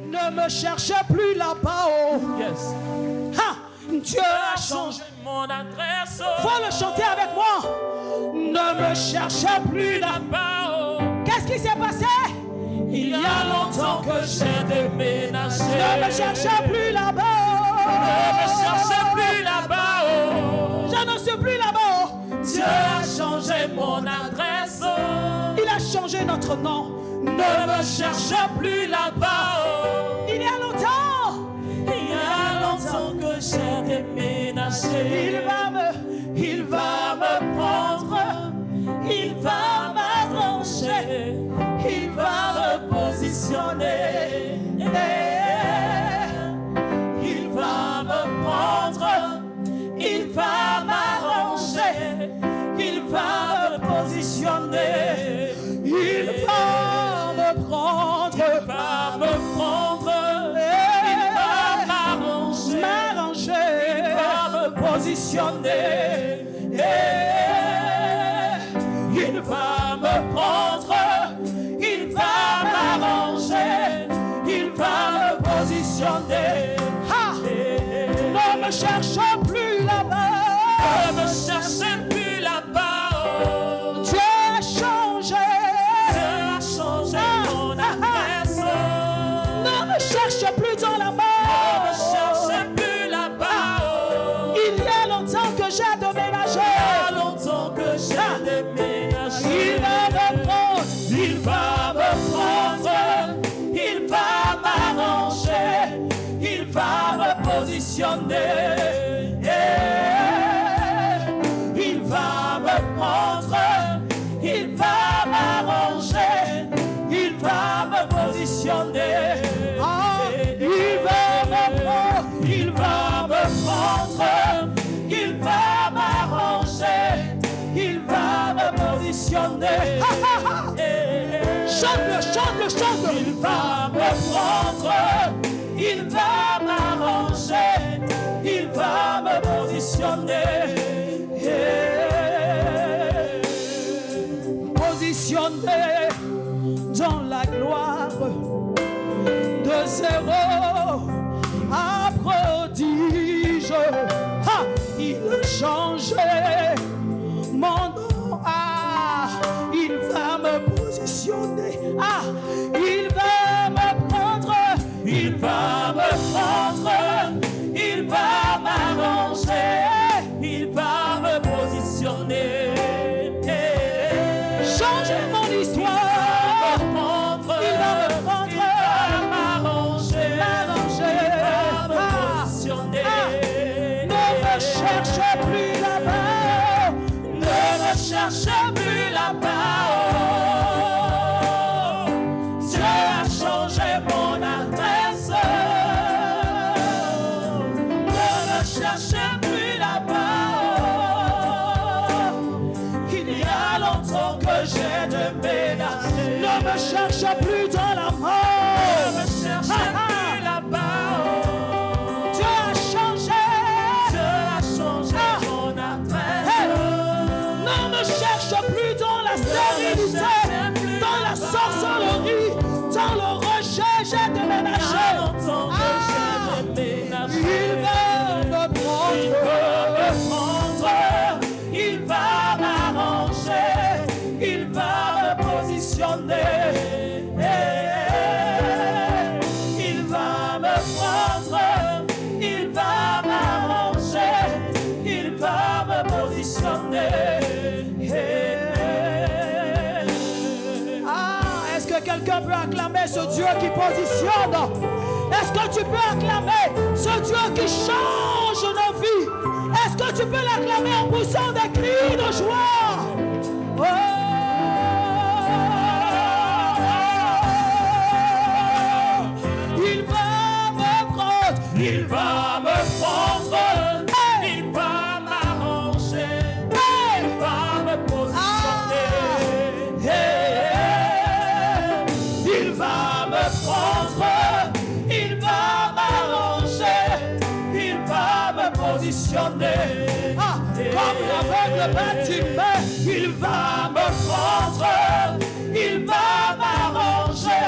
Ne me cherche plus là-bas. Oh. Yes. Ha! Dieu a changé mon adresse. Faut le chanter avec moi. Ne me cherche plus là-bas. Oh. Qu'est-ce qui s'est passé? Il y a longtemps que j'ai déménagé. Ne me cherche plus là-bas. Ne me cherche plus là-bas. Oh. Je ne suis plus là-bas. Dieu a changé mon adresse. Il a changé notre nom. Ne me cherche plus là-bas. Oh. Il y a longtemps. Il y a longtemps que j'ai déménagé. Il va me prendre. Il va m'arranger. Il va me positionner. Il va me prendre. Il va m'arranger. Il va me positionner. Il va me prendre. Il va me prendre. Il va m'arranger. Il va me positionner. Il va me prendre. Il va m'arranger. Il va me positionner. Ne me cherche plus là-bas. Ne me cherche plus là-bas. Oh. Dieu a changé. Dieu a changé mon adresse. Ne me cherche plus dans la Ne me mort. cherche plus là-bas. Oh. Il y a longtemps que j'ai déménagé. Il y a longtemps que j'ai déménagé. Il va me prendre. Il va me prendre. Il va m'arranger. Il va me positionner. Il va me prendre. Il va m'arranger. Il va me positionner. Il va me prendre. Il va me prendre. Il va m'arranger. Il va me positionner. Chante-le, chante-le, chante-le. Il va me prendre. Il va m'arranger. Il va me positionner. Positionné dans la gloire de zéro à prodige. Ha! Il a changé mon nom. Ah! Il va me positionner. Ah! Il va me prendre. Il va me prendre. Il va m'arranger. Il va me positionner. Changer mon histoire. Il va me prendre. Il va me prendre. Il va m'arranger. M'arranger. Il va me positionner. Ne me cherche plus là-bas. Ne me cherche plus là-bas. Oh. Dieu a changé mon adresse. Ne me cherche plus là-bas. Oh. Il y a longtemps que j'ai déménagé. Ne me cherche plus dans la Ne mort. me cherche plus là-bas. Oh. Dieu a changé. Dieu a changé mon adresse. Ne me cherche plus dans la stérilité, dans la sorcellerie, dans le rejet. J'ai déménagé. Il va me prendre. Il va m'arranger. Il va me positionner. Il va me prendre. Il va m'arranger. Il va me positionner. Ah, est-ce que quelqu'un peut acclamer ce Dieu qui positionne? Est-ce que tu peux acclamer ce Dieu qui change nos vies? Est-ce que tu peux l'acclamer en poussant des cris de joie? Oh! Il va me prendre. Il va me prendre. Il va m'arranger. Il va me positionner. Il va me prendre. Il va m'arranger. Il va me positionner. Ah, comme l'aveugle Bartimée, Il va me prendre. Il va m'arranger.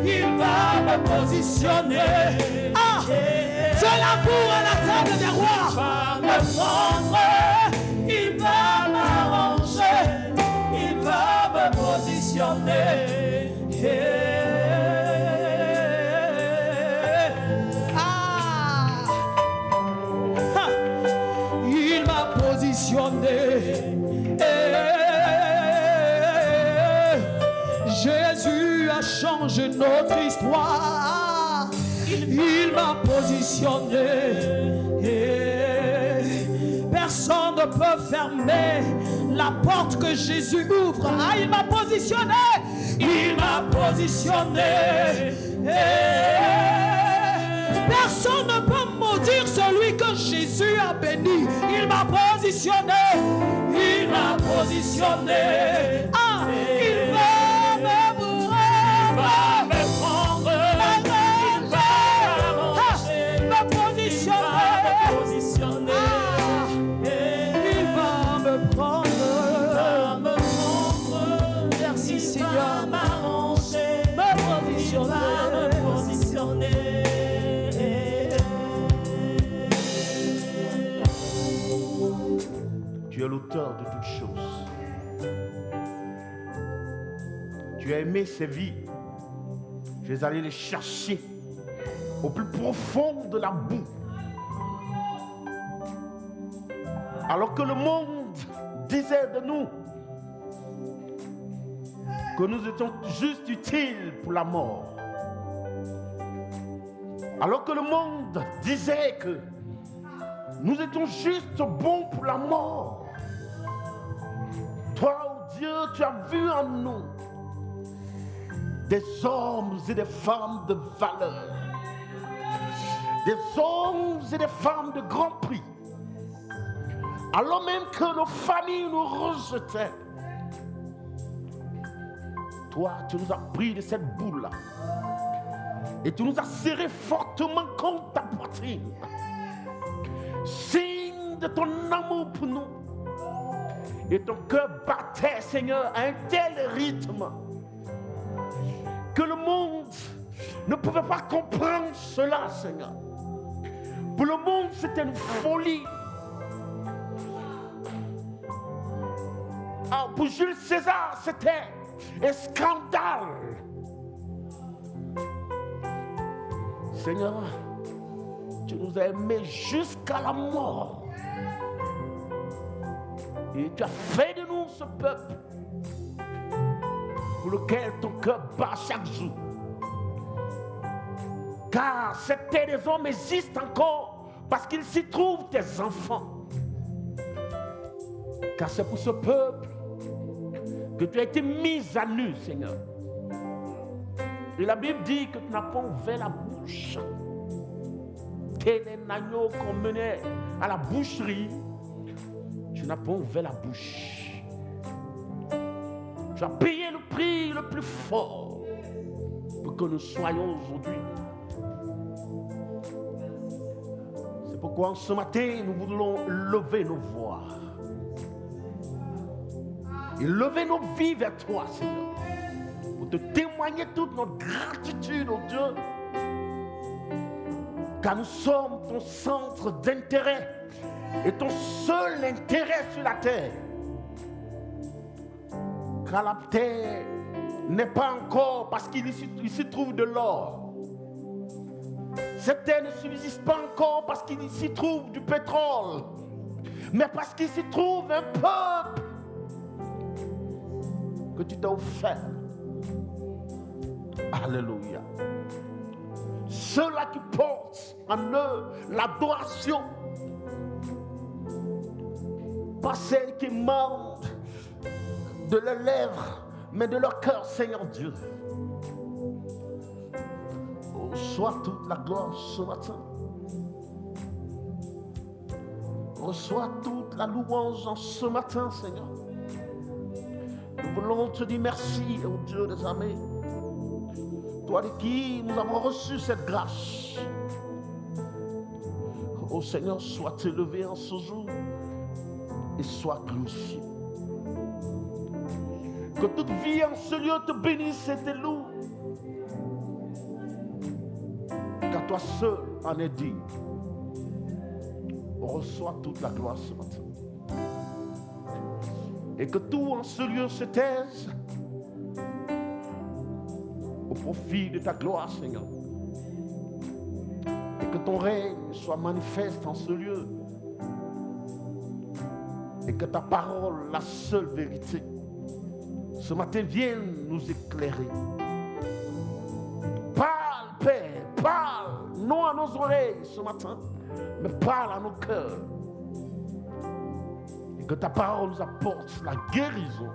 Il va me positionner. Ah, c'est l'amour à la table des rois. Il va me prendre, il va m'arranger, il va me positionner. Il m'a positionné. Jésus a changé notre histoire. Il m'a positionné. Personne ne peut fermer la porte que Jésus ouvre. Ah, il m'a positionné. Il m'a positionné. Personne ne peut maudire celui que Jésus a béni. Il m'a positionné. Il m'a positionné. Ah, il va me prendre. Me positionner. Il va me prendre. Merci Seigneur. Me positionner. Tu es l'auteur de toutes choses. Tu as aimé ces vies. Tu es allé les chercher au plus profond de la boue. Alors que le monde disait de nous que nous étions juste utiles pour la mort. Alors que le monde disait que nous étions juste bons pour la mort. Toi, oh Dieu, tu as vu en nous des hommes et des femmes de valeur. Des hommes et des femmes de grand prix. Alors même que nos familles nous rejetaient. Toi, tu nous as pris de cette boule-là. Et tu nous as serrés fortement contre ta poitrine. Signe de ton amour pour nous. Et ton cœur battait, Seigneur, à un tel rythme que le monde ne pouvait pas comprendre cela, Seigneur. Pour le monde, c'était une folie. Ah, pour Jules César, c'était un scandale. Seigneur, tu nous as aimés jusqu'à la mort. Et tu as fait de nous ce peuple pour lequel ton cœur bat chaque jour. Car cette terre des hommes existe encore parce qu'il s'y trouve tes enfants. Car c'est pour ce peuple que tu as été mis à nu, Seigneur. Et la Bible dit que tu n'as pas ouvert la bouche. Tel un agneau qu'on menait à la boucherie, tu n'as pas ouvert la bouche. Tu as payé le prix le plus fort pour que nous soyons aujourd'hui. C'est pourquoi ce matin, nous voulons lever nos voix et lever nos vies vers toi, Seigneur, pour te témoigner toute notre gratitude, oh Dieu, car nous sommes ton centre d'intérêt et ton seul intérêt sur la terre. Car la terre n'est pas encore parce qu'il s'y trouve de l'or. Cette terre ne subsiste pas encore parce qu'il s'y trouve du pétrole, mais parce qu'il s'y trouve un peuple que tu t'as offert. Alléluia. Ceux-là qui portent en eux l'adoration, pas celle qui émane de leurs lèvres, mais de leur cœur, Seigneur Dieu. Reçois toute la gloire ce matin. Reçois toute la louange en ce matin, Seigneur. Nous voulons te dire merci, ô Dieu des armées. Toi de qui nous avons reçu cette grâce. Ô Seigneur, sois élevé en ce jour et sois glorifié. Que toute vie en ce lieu te bénisse et te loue. toi seul en es digne. Reçois toute la gloire ce matin. Et que tout en ce lieu se taise au profit de ta gloire, Seigneur. Et que ton règne soit manifeste en ce lieu. Et que ta parole, la seule vérité, ce matin vienne nous éclairer. Parle, Père, parle, non à nos oreilles ce matin, mais parle à nos cœurs. Et que ta parole nous apporte la guérison.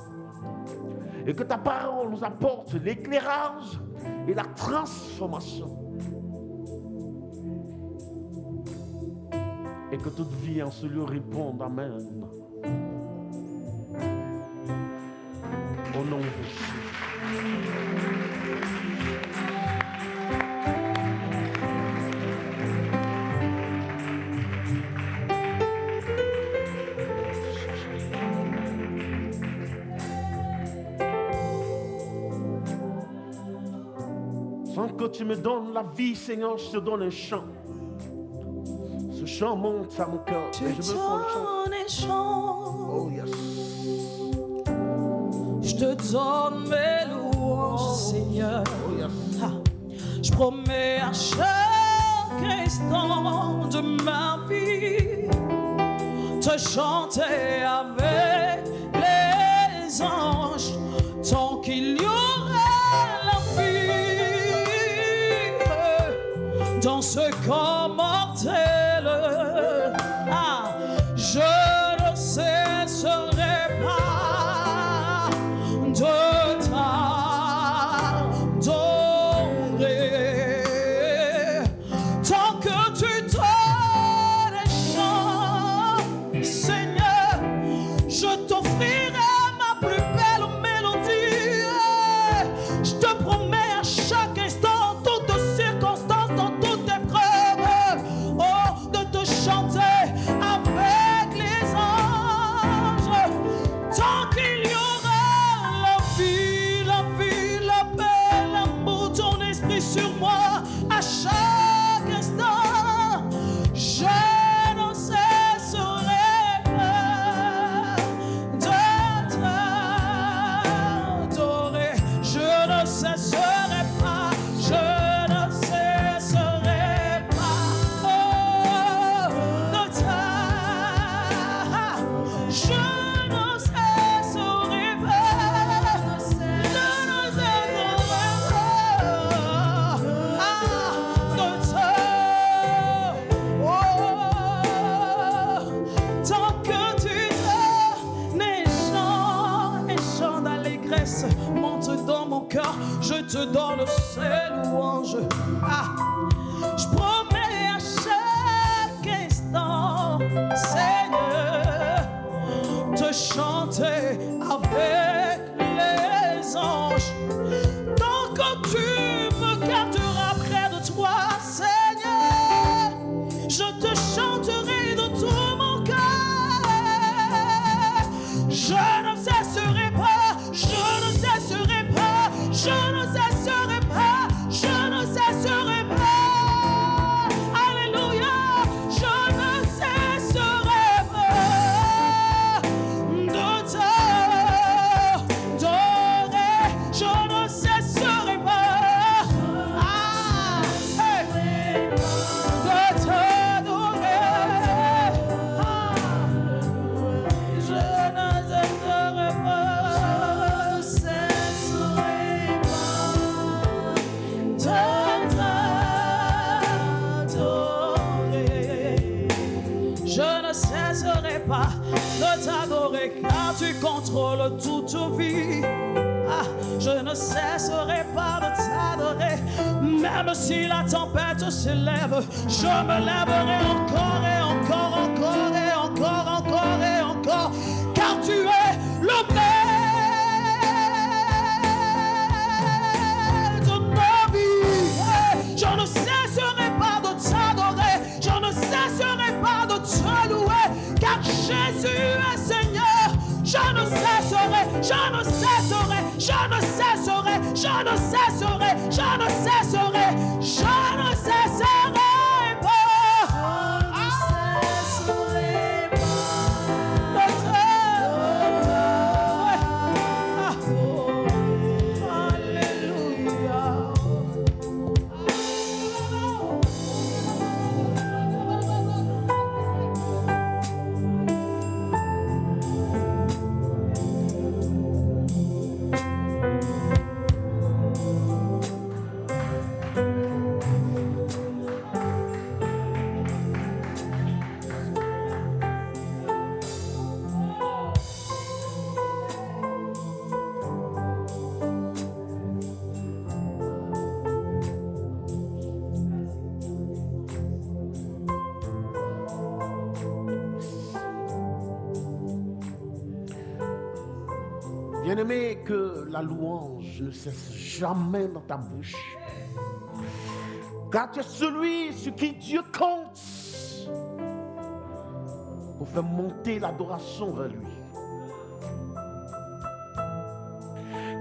Et que ta parole nous apporte l'éclairage et la transformation. Et que toute vie en ce lieu réponde Amen. Au nom de Jésus. Sans que tu me donnes la vie, Seigneur, je te donne un chant. Ce chant monte à mon cœur. Je Et je veux qu'on le chante. Oh yes. Je te donne mes louanges, Seigneur. Oh yes. Ah. Je promets à chaque instant de ma vie te chanter avec les anges tant qu'il y aura la vie dans ce corps mortel. Ah, je ne cesserai pas de t'adorer tant que tu donnes les chants, Seigneur. Je t'offrirai ma plus belle mélodie. Je te promets à chaque instant, en toutes circonstances, dans toute épreuve, oh, de te chanter avec les anges tant qu'il y aura la vie, la paix, l'amour, ton esprit sur moi à chaque instant. Je ne cesserai pas de t'adorer. Je ne cesserai pas, je ne cesserai pas de t'adorer. Je ne cesserai pas, je ne cesserai pas de tant que tu donnes les chants d'allégresse monte dans mon cœur, je te donne ces louanges. Ah, je promets à chaque instant, Seigneur, te chanter avec les anges. Tant que tu me garderas près de toi, Seigneur, je te chanterai de tout mon cœur. Je ne cesserai pas, je ne cesserai pas, je ne cesserai pas, je ne cesserai pas. Alléluia, je ne cesserai pas de t'adorer. Je ne cesserai pas de t'adorer. Je ne cesserai pas, je ne cesserai pas de t'adorer, car tu contrôles toute vie. Ah, je ne cesserai pas de t'adorer, même si la tempête s'élève, je me lèverai encore et encore, encore et encore, encore et encore, car tu es le maître de ma vie. Je ne cesserai pas de t'adorer, je ne cesserai pas de te louer, car Jésus est Seigneur. Je ne cesserai, je ne cesserai, je ne cesserai, je ne cesserai, je ne cesserai, je ne cesserai. Bien-aimé, que la louange ne cesse jamais dans ta bouche. Car tu es celui sur qui Dieu compte pour faire monter l'adoration vers lui.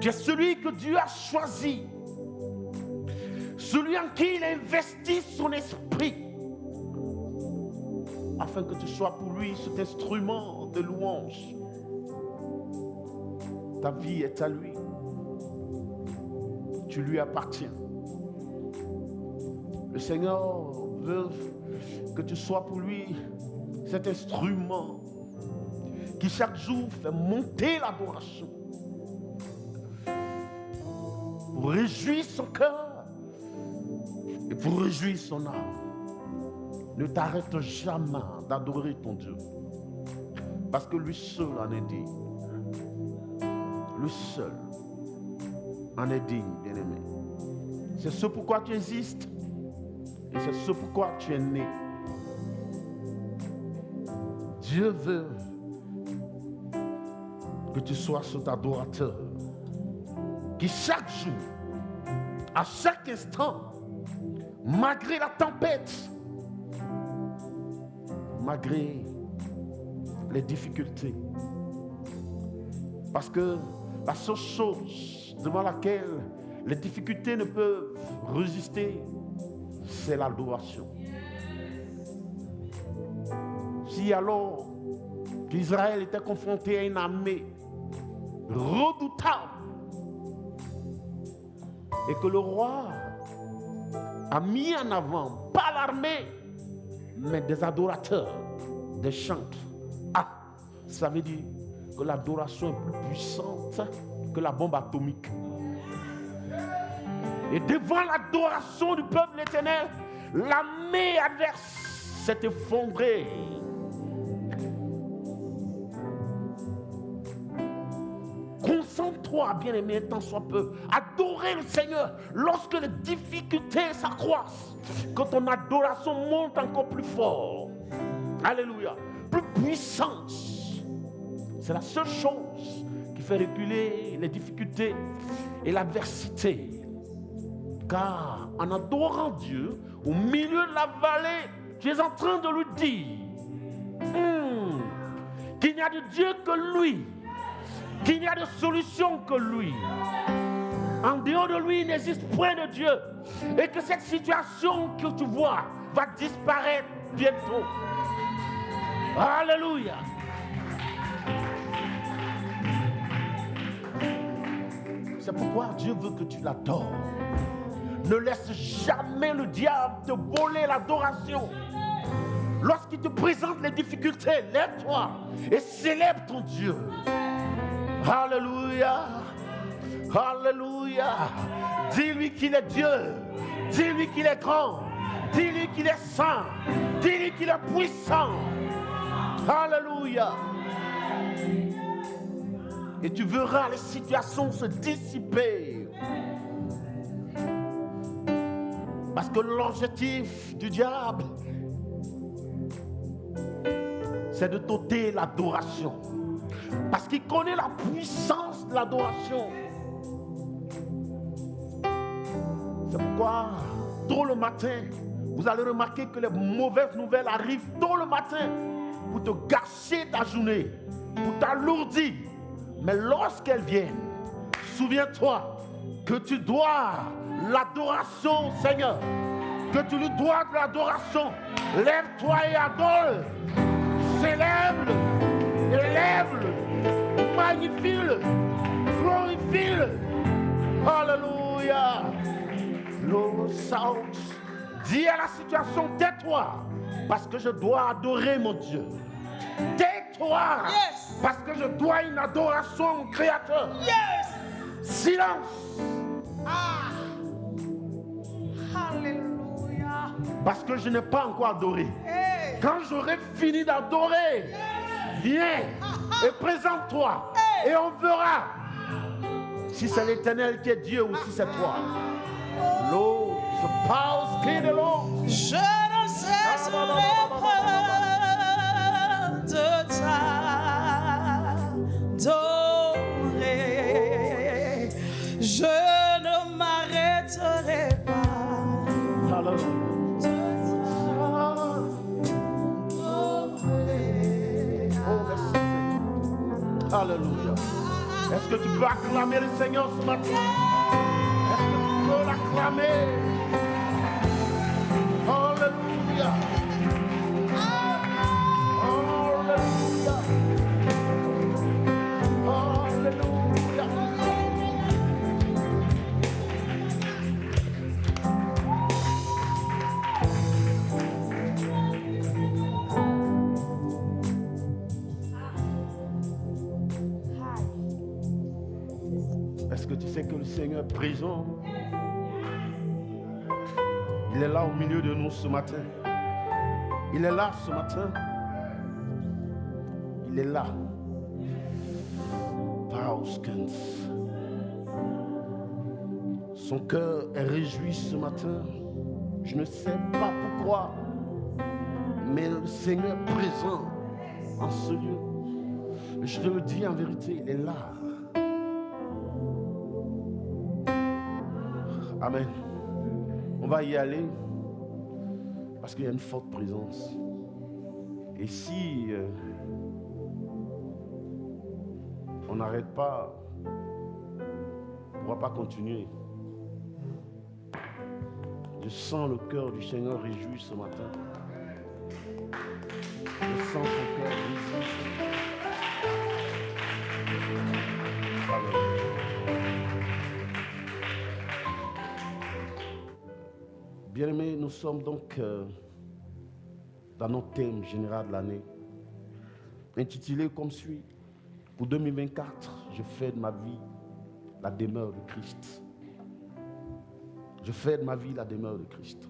Tu es celui que Dieu a choisi, celui en qui il a investi son esprit, afin que tu sois pour lui cet instrument de louange. Ta vie est à lui. Tu lui appartiens. Le Seigneur veut que tu sois pour lui cet instrument qui chaque jour fait monter l'adoration pour réjouir son cœur et pour réjouir son âme. Ne t'arrête jamais d'adorer ton Dieu, parce que lui seul en est digne. Lui seul en est digne, bien-aimé. C'est ce pourquoi tu existes et c'est ce pourquoi tu es né. Dieu veut que tu sois cet adorateur qui chaque jour, à chaque instant, malgré la tempête, malgré les difficultés, parce que la seule chose devant laquelle les difficultés ne peuvent résister, c'est l'adoration. Si alors qu'Israël était confronté à une armée redoutable et que le roi a mis en avant, pas l'armée, mais des adorateurs, des chants. Ah, ça veut dire que l'adoration est plus puissante que la bombe atomique. Et devant l'adoration du peuple éternel, l'armée adverse s'est effondrée. Concentre-toi, bien-aimé, tant soit peu. Adorer le Seigneur lorsque les difficultés s'accroissent. Quand ton adoration monte encore plus fort. Alléluia. Plus puissante. C'est la seule chose qui fait reculer les difficultés et l'adversité. Car en adorant Dieu, au milieu de la vallée, tu es en train de lui dire qu'il n'y a de Dieu que lui, qu'il n'y a de solution que lui. En dehors de lui, il n'existe point de Dieu. Et que cette situation que tu vois va disparaître bientôt. Alléluia. C'est pourquoi Dieu veut que tu l'adores. Ne laisse jamais le diable te voler l'adoration. Lorsqu'il te présente les difficultés, lève-toi et célèbre ton Dieu. Alléluia. Alléluia. Dis-lui qu'il est Dieu. Dis-lui qu'il est grand. Dis-lui qu'il est saint. Dis-lui qu'il est puissant. Alléluia. Et tu verras les situations se dissiper. Parce que l'objectif du diable, c'est de t'ôter l'adoration. Parce qu'il connaît la puissance de l'adoration. C'est pourquoi, tôt le matin, vous allez remarquer que les mauvaises nouvelles arrivent tôt le matin pour te gâcher ta journée, pour t'alourdir. Mais lorsqu'elles viennent, souviens-toi que tu dois l'adoration, Seigneur. Que tu lui dois de l'adoration. Lève-toi et adore. Célèbre, élève, magnifie-le, glorifie-le. Alléluia. L'eau saute. Dis à la situation, tais-toi, parce que je dois adorer mon Dieu. Tais-toi, Yes. parce que je dois une adoration au Créateur. Yes. Silence, Ah. Alléluia. parce que je n'ai pas encore adoré. Hey. Quand j'aurai fini d'adorer, viens et présente-toi. Et on verra si c'est l'Éternel qui est Dieu ou si c'est toi. L'eau se passe, crie de l'eau. Je ne cesserai pas de t'adorer. Alléluia. Est-ce que tu peux acclamer le Seigneur ce matin? Est-ce que tu peux l'acclamer? Alléluia. Alléluia. Alléluia. Est-ce que tu sais que le Seigneur est présent? Il est là au milieu de nous ce matin. Il est là ce matin. Il est là. Pauskens. Son cœur est réjoui ce matin. Je ne sais pas pourquoi, mais le Seigneur est présent en ce lieu. Je te le dis en vérité, il est là. Amen. On va y aller parce qu'il y a une forte présence. Et si on n'arrête pas, on ne pourra pas continuer. Je sens le cœur du Seigneur réjoui ce matin. Je sens son cœur réjoui. Amen. Bien-aimés, nous sommes donc dans notre thème général de l'année, intitulé comme suit. Pour 2024, je fais de ma vie la demeure de Christ. Je fais de ma vie la demeure de Christ.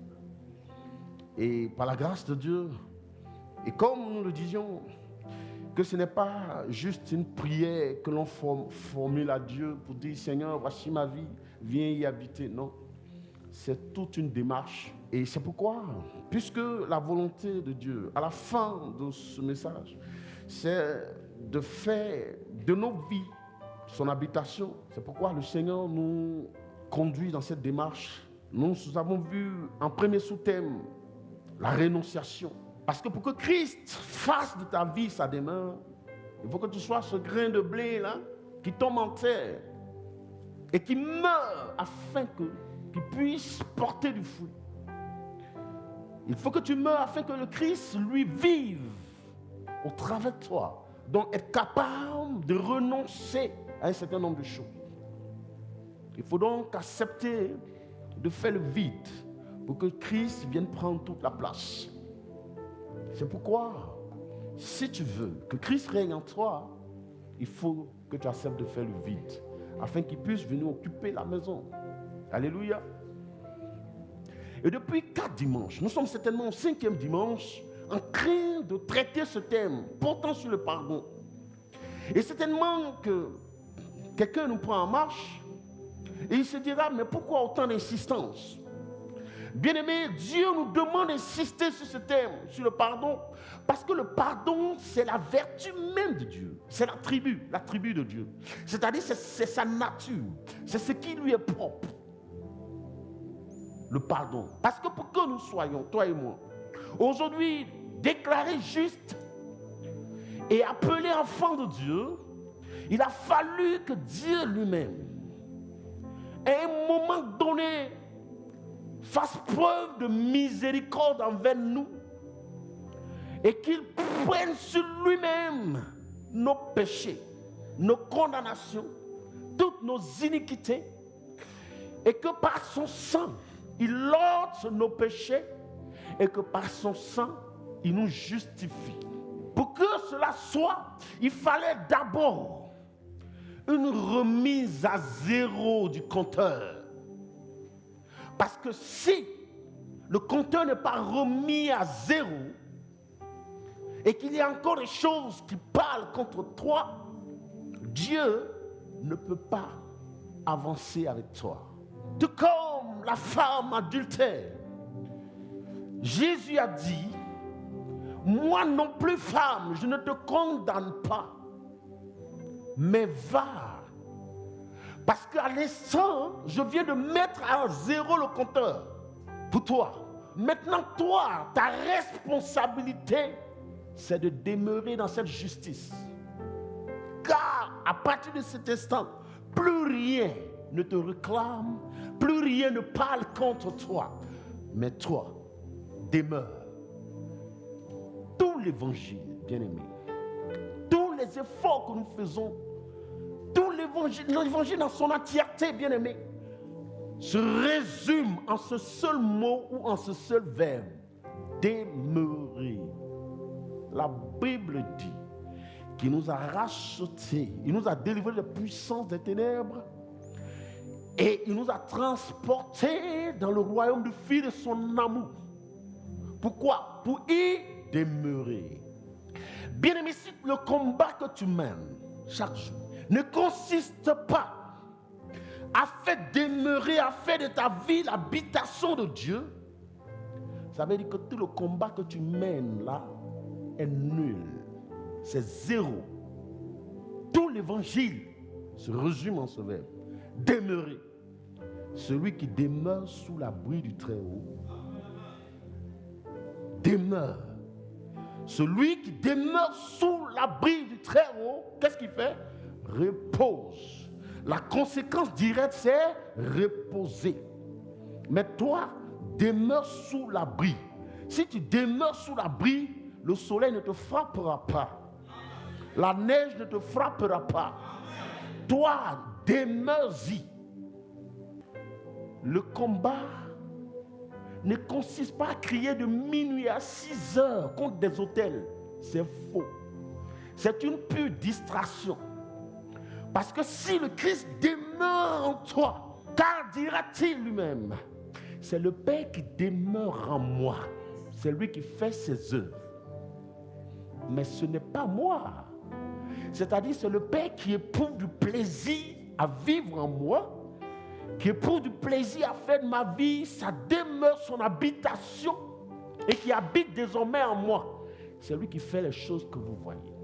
Et par la grâce de Dieu, et comme nous le disions, que ce n'est pas juste une prière que l'on formule à Dieu pour dire « Seigneur, voici ma vie, viens y habiter ». Non. C'est toute une démarche. Et c'est pourquoi, puisque la volonté de Dieu, à la fin de ce message, c'est de faire de nos vies son habitation. C'est pourquoi le Seigneur nous conduit dans cette démarche. Nous avons vu en premier sous-thème la rénonciation. Parce que pour que Christ fasse de ta vie sa demeure, il faut que tu sois ce grain de blé là, qui tombe en terre et qui meurt afin qu'il puisse porter du fruit. Il faut que tu meures afin que le Christ, lui, vive au travers de toi. Donc, être capable de renoncer à un certain nombre de choses. Il faut donc accepter de faire le vide pour que Christ vienne prendre toute la place. C'est pourquoi, si tu veux que Christ règne en toi, il faut que tu acceptes de faire le vide afin qu'il puisse venir occuper la maison. Alléluia. Et depuis 4 dimanches, nous sommes certainement au 5e dimanche en train de traiter ce thème portant sur le pardon. Et certainement que quelqu'un nous prend en marche et il se dira, mais pourquoi autant d'insistance? Bien-aimé, Dieu nous demande d'insister sur ce thème, sur le pardon, parce que le pardon, c'est la vertu même de Dieu. C'est l'attribut de Dieu. C'est-à-dire, c'est sa nature. C'est ce qui lui est propre. Le pardon. Parce que pour que nous soyons, toi et moi, aujourd'hui, déclarés justes et appelés enfants de Dieu, il a fallu que Dieu lui-même, à un moment donné, fasse preuve de miséricorde envers nous et qu'il prenne sur lui-même nos péchés, nos condamnations, toutes nos iniquités, et que par son sang, il ôte nos péchés et que par son sang, il nous justifie. Pour que cela soit, il fallait d'abord une remise à zéro du compteur. Parce que si le compteur n'est pas remis à zéro et qu'il y a encore des choses qui parlent contre toi, Dieu ne peut pas avancer avec toi. Tout comme la femme adultère, Jésus a dit, moi non plus femme, je ne te condamne pas, mais va. Parce qu'à l'instant, je viens de mettre à zéro le compteur pour toi. maintenant toi, ta responsabilité, c'est de demeurer dans cette justice. Car à partir de cet instant, plus rien ne te réclame, plus rien ne parle contre toi. Mais toi, demeure. Tout l'évangile, bien-aimé, tous les efforts que nous faisons, tout l'évangile dans son entièreté, bien-aimé, se résume en ce seul mot ou en ce seul verbe, demeurer. La Bible dit qu'il nous a rachetés, il nous a délivrés de la puissance des ténèbres et il nous a transportés dans le royaume du Fils de son amour. Pourquoi? Pour y demeurer. Bien-aimé, si le combat que tu mènes chaque jour ne consiste pas à faire demeurer, à faire de ta vie l'habitation de Dieu, ça veut dire que tout le combat que tu mènes là est nul. C'est zéro. Tout l'évangile se résume en ce verbe. Demeurer. Celui qui demeure sous l'abri du Très-Haut demeure. Celui qui demeure sous l'abri du Très-Haut, qu'est-ce qu'il fait? Repose. La conséquence directe, c'est reposer. Mais toi, demeure sous l'abri. Si tu demeures sous l'abri, le soleil ne te frappera pas. La neige ne te frappera pas. Toi, demeure-y. Le combat ne consiste pas à crier de minuit à 6 heures contre des autels. C'est faux. C'est une pure distraction. Parce que si le Christ demeure en toi, car dira-t-il lui-même, c'est le Père qui demeure en moi. C'est lui qui fait ses œuvres. Mais ce n'est pas moi. C'est-à-dire, c'est le Père qui éprouve du plaisir à vivre en moi, qui éprouve du plaisir à faire de ma vie sa demeure, son habitation, et qui habite désormais en moi. C'est lui qui fait les choses que vous voyez.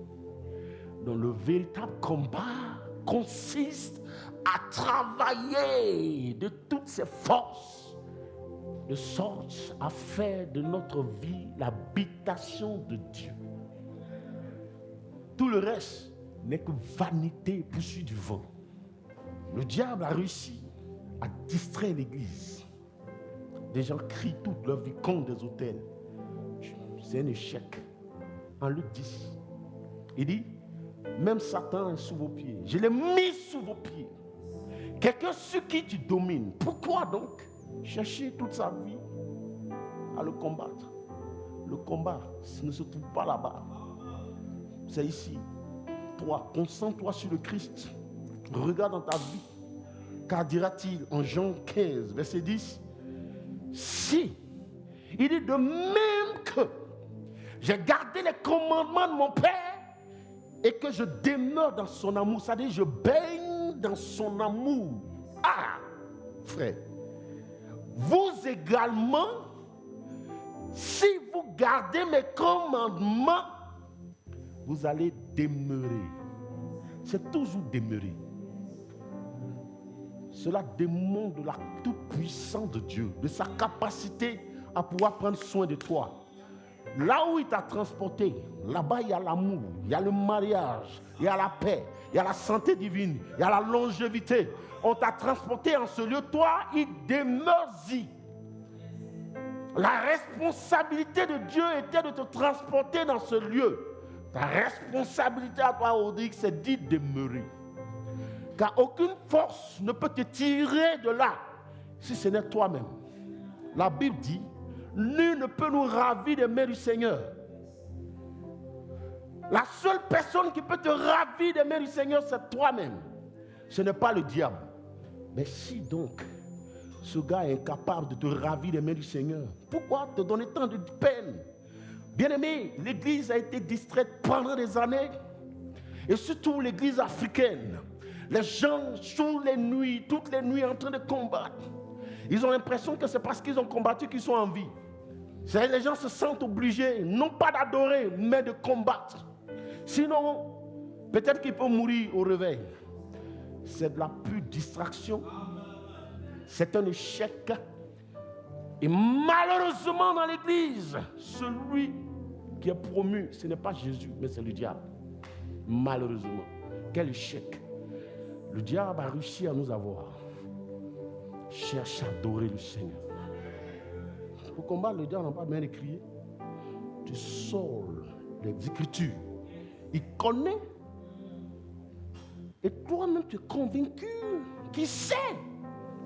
Donc le véritable combat consiste à travailler de toutes ses forces, de sorte à faire de notre vie l'habitation de Dieu. Tout le reste n'est que vanité, poursuite du vent. Le diable a réussi à distraire l'église. Des gens crient toute leur vie contre des autels. C'est un échec. En Luc 10, il dit, même Satan est sous vos pieds. Je l'ai mis sous vos pieds. Quelqu'un sur qui tu domines. Pourquoi donc chercher toute sa vie à le combattre? Le combat ne se trouve pas là-bas. C'est ici. Toi, concentre-toi sur le Christ. Regarde dans ta vie. Car dira-t-il en Jean 15, verset 10, si, il dit de même que j'ai gardé les commandements de mon Père et que je demeure dans son amour, c'est-à-dire je baigne dans son amour. Ah, frère, vous également, si vous gardez mes commandements, vous allez demeurer. C'est toujours demeurer. Cela démontre la toute-puissance de Dieu, de sa capacité à pouvoir prendre soin de toi. Là où il t'a transporté, là-bas il y a l'amour, il y a le mariage, il y a la paix, il y a la santé divine, il y a la longévité. On t'a transporté en ce lieu, toi, il demeure-y. La responsabilité de Dieu était de te transporter dans ce lieu. Ta responsabilité à toi, Audric, c'est d'y demeurer. Car aucune force ne peut te tirer de là si ce n'est toi-même. La Bible dit, nul ne peut nous ravir des mains du Seigneur. La seule personne qui peut te ravir des mains du Seigneur, c'est toi-même. Ce n'est pas le diable. Mais si donc ce gars est incapable de te ravir des mains du Seigneur, pourquoi te donner tant de peine? Bien-aimé, l'Église a été distraite pendant des années. Et surtout l'Église africaine. Les gens, toutes les nuits en train de combattre. Ils ont l'impression que c'est parce qu'ils ont combattu qu'ils sont en vie. Les gens se sentent obligés, non pas d'adorer, mais de combattre. Sinon, peut-être qu'ils peuvent mourir au réveil. C'est de la pure distraction. C'est un échec. Et malheureusement dans l'église, celui qui est promu, ce n'est pas Jésus, mais c'est le diable. Malheureusement. Quel échec. Le diable a réussi à nous avoir. Cherche à adorer le Seigneur. Pour combattre le diable, on n'a pas besoin de crier. Tu sors les Écritures. Il connaît. Et toi-même, tu es convaincu qu'il sait.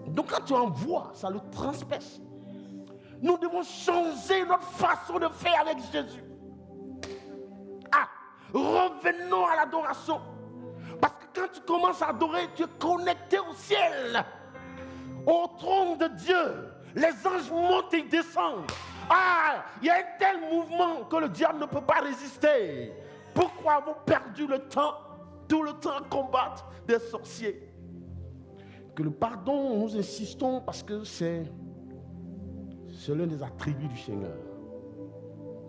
Donc quand tu envoies, ça le transperce. Nous devons changer notre façon de faire avec Jésus. Ah, revenons à l'adoration. Parce que quand tu commences à adorer, tu es connecté au ciel, au trône de Dieu. Les anges montent et descendent. Ah, il y a un tel mouvement que le diable ne peut pas résister. Pourquoi avons-nous perdu le temps, tout le temps à combattre des sorciers? Que le pardon, nous insistons parce que c'est l'un des attributs du Seigneur.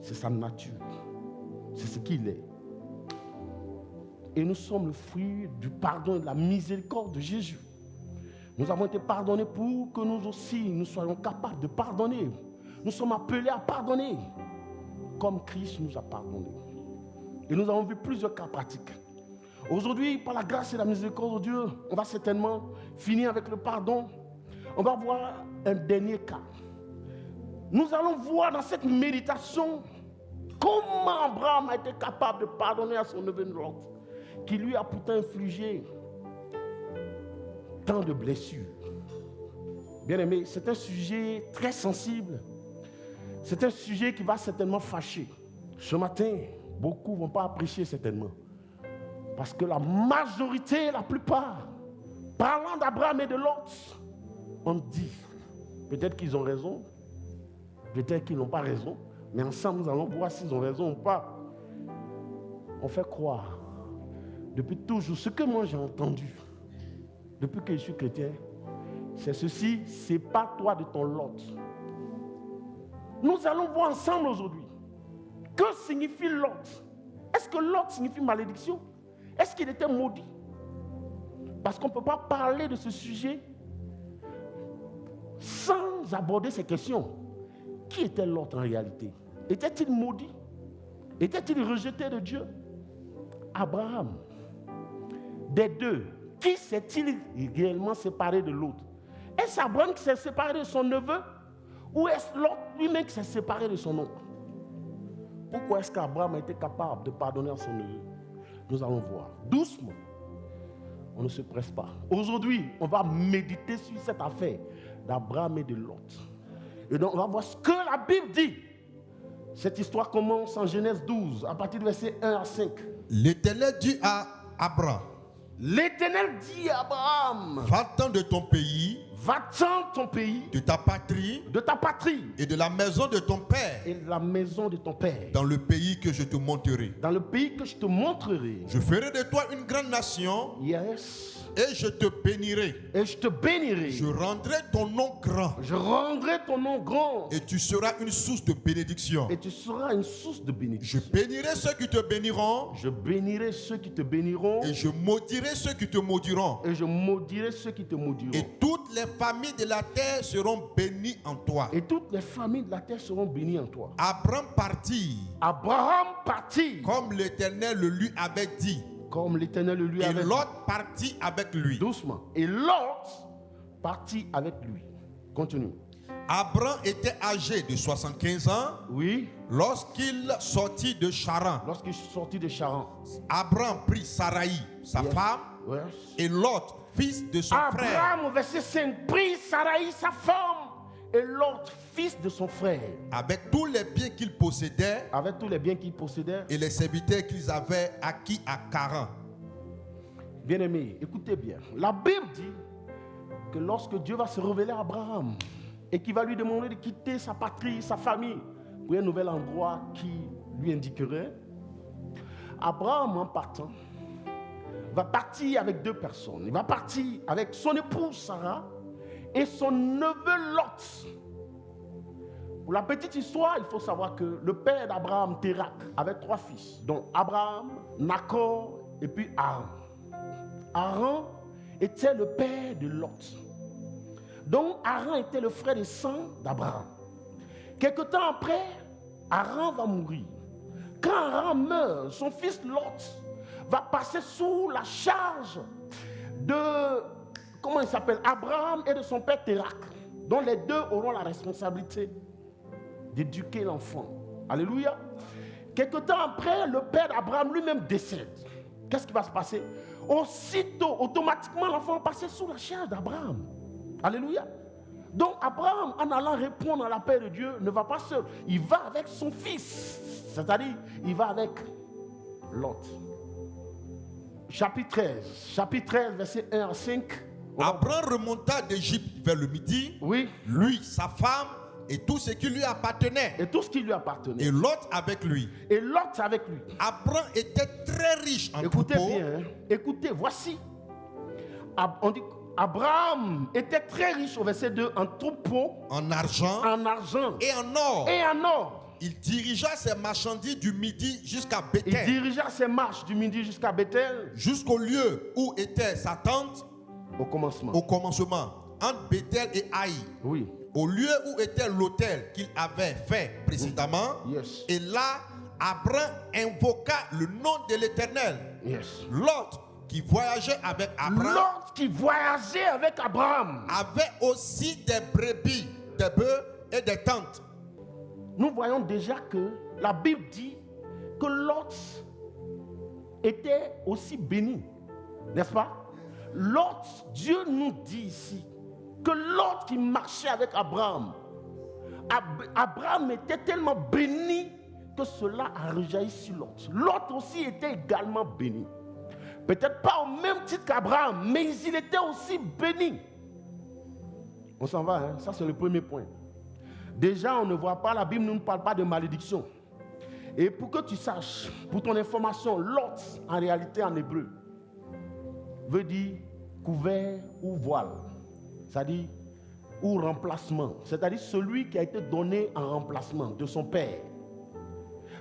C'est sa nature. C'est ce qu'il est. Et nous sommes le fruit du pardon et de la miséricorde de Jésus. Nous avons été pardonnés pour que nous aussi, nous soyons capables de pardonner. Nous sommes appelés à pardonner, comme Christ nous a pardonnés. Et nous avons vu plusieurs cas pratiques. Aujourd'hui, par la grâce et la miséricorde de Dieu, on va certainement finir avec le pardon. On va voir un dernier cas. Nous allons voir dans cette méditation comment Abraham a été capable de pardonner à son neveu Lot, qui lui a pourtant infligé tant de blessures. Bien aimé, c'est un sujet très sensible. C'est un sujet qui va certainement fâcher. Ce matin, beaucoup ne vont pas apprécier certainement. Parce que la majorité, la plupart, parlant d'Abraham et de Lot, on dit, peut-être qu'ils ont raison, peut-être qu'ils n'ont pas raison, mais ensemble nous allons voir s'ils ont raison ou pas. On fait croire, depuis toujours, ce que moi j'ai entendu, depuis que je suis chrétien, c'est ceci, sépare-toi de ton Lot. Nous allons voir ensemble aujourd'hui, que signifie Lot? Est-ce que Lot signifie malédiction? Est-ce qu'il était maudit? Parce qu'on ne peut pas parler de ce sujet sans aborder ces questions. Qui était Lot en réalité? Était-il maudit? Était-il rejeté de Dieu? Abraham. Des deux, qui s'est-il réellement séparé de l'autre? Est-ce Abraham qui s'est séparé de son neveu? Ou est-ce Lot lui-même qui s'est séparé de son oncle? Pourquoi est-ce qu'Abraham a été capable de pardonner à son neveu? Nous allons voir. Doucement. On ne se presse pas. Aujourd'hui, on va méditer sur cette affaire d'Abraham et de Lot. Et donc, on va voir ce que la Bible dit. Cette histoire commence en Genèse 12, à partir du verset 1 à 5. L'Éternel dit à Abraham, L'Éternel dit à Abraham, va-t'en de ton pays, va-t'en de ton pays, de ta patrie et de la maison de ton père, de la maison de ton père, dans le pays que je te montrerai. dans le pays que je te montrerai. Je ferai de toi une grande nation Yes. et je te bénirai. Et je te bénirai. Je rendrai ton nom grand Je rendrai ton nom grand. et tu seras une source de bénédiction. Et tu seras une source de Je bénédiction. bénirai ceux qui te béniront Je bénirai ceux qui te béniront. et je maudirai ceux qui te maudiront. Et je maudirai ceux qui te maudiront. Et toutes les familles de la terre seront bénies en toi. Et toutes les familles de la terre seront bénies en toi. Abraham partit Abraham partit comme l'Éternel le lui avait dit. comme l'Éternel le lui Et avait dit. Lot partit avec lui. Doucement. Et Lot partit avec lui. Continue. Abraham était âgé de 75 ans Oui. lorsqu'il sortit de Charan. Lorsqu'il est sorti de Charan. Abraham prit Saraï, sa Yes. femme, Yes. et Lot, fils de son frère, Abraham, au verset 5, prit Saraï, sa femme, et Lot, fils de son frère, avec tous les biens qu'il possédait avec tous les biens qu'il possédait. et les serviteurs qu'ils avaient acquis à Charan. Bien-aimés, écoutez bien. La Bible dit que lorsque Dieu va se révéler à Abraham et qu'il va lui demander de quitter sa patrie, sa famille, pour un nouvel endroit qui lui indiquerait, Abraham, en partant, va partir avec deux personnes. Il va partir avec son épouse Sarah et son neveu Lot. Pour la petite histoire, il faut savoir que le père d'Abraham, Térak, avait trois fils, dont Abraham, Nacor et puis Haran. Haran était le père de Lot. Donc Haran était le frère de sang d'Abraham. Quelque temps après, Aram va mourir. Quand Aram meurt, son fils Lot va passer sous la charge de, comment il s'appelle, Abraham et de son père Térak, dont les deux auront la responsabilité d'éduquer l'enfant. Alléluia. Quelque temps après, le père d'Abraham lui-même décède. Qu'est-ce qui va se passer? Aussitôt, automatiquement, l'enfant va passer sous la charge d'Abraham. Alléluia. Donc Abraham, en allant répondre à l'appel de Dieu, ne va pas seul. Il va avec son fils. C'est-à-dire, il va avec Lot. Chapitre 13, versets 1 à 5. Abraham remonta d'Égypte vers le midi. Oui. Lui, sa femme et tout ce qui lui appartenait. Et tout ce qui lui appartenait. Et Lot avec lui. Et Lot avec lui. Abraham était très riche en Écoutez troupeaux. bien, hein. Écoutez, voici. On dit Abraham était très riche au verset 2 en troupeaux, en argent et en or. Il dirigea ses marchandises du midi jusqu'à Il Bethel, dirigea ses marches du midi jusqu'à Bethel jusqu'au lieu où était sa tente au commencement. Entre Bethel et Haï. Oui. Au lieu où était l'autel qu'il avait fait précédemment. Yes. Et là, Abraham invoqua le nom de l'Éternel. Yes. Lot, qui voyageait avec Abraham, Lot qui voyageait avec Abraham avait aussi des brebis, des bœufs et des tentes. Nous voyons déjà que la Bible dit que Lot était aussi béni, n'est-ce pas? Lot, Dieu nous dit ici que Lot qui marchait avec Abraham, Abraham était tellement béni que cela a rejailli sur Lot. Lot aussi était également béni. Peut-être pas au même titre qu'Abraham, mais il était aussi béni. On s'en va, hein? Ça c'est le premier point. Déjà, on ne voit pas, la Bible ne nous parle pas de malédiction. Et pour que tu saches, pour ton information, Lot, en réalité en hébreu, veut dire couvert ou voile. C'est-à-dire, ou remplacement. C'est-à-dire celui qui a été donné en remplacement de son père.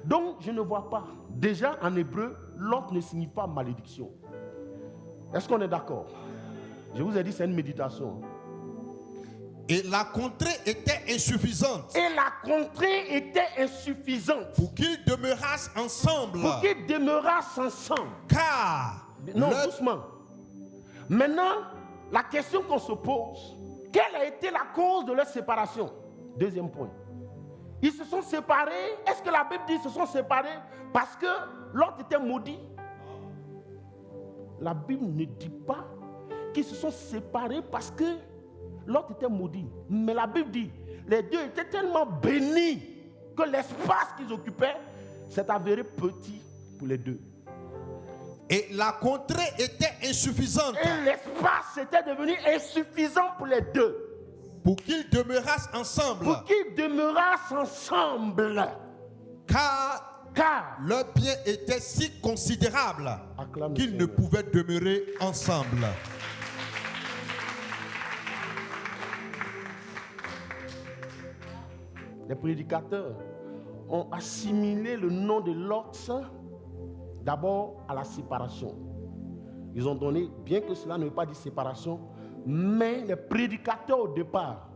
Donc, je ne vois pas. Déjà, en hébreu, Lot ne signifie pas malédiction. Est-ce qu'on est d'accord? Je vous ai dit, c'est une méditation. Et la contrée était insuffisante. Pour qu'ils demeurassent ensemble. Car. Non, doucement. Maintenant, la question qu'on se pose, quelle a été la cause de leur séparation? Deuxième point. Ils se sont séparés. Est-ce que la Bible dit qu'ils se sont séparés parce que l'autre était maudit? La Bible ne dit pas qu'ils se sont séparés parce que l'autre était maudit. Mais la Bible dit, les deux étaient tellement bénis que l'espace qu'ils occupaient s'est avéré petit pour les deux. Et la contrée était insuffisante. Et l'espace était devenu insuffisant pour les deux. Pour qu'ils demeurassent ensemble. Car leur bien était si considérable qu'ils ne pouvaient demeurer ensemble. Les prédicateurs ont assimilé le nom de Lot d'abord à la séparation. Ils ont donné, bien que cela ne veut pas dire séparation, mais les prédicateurs au départ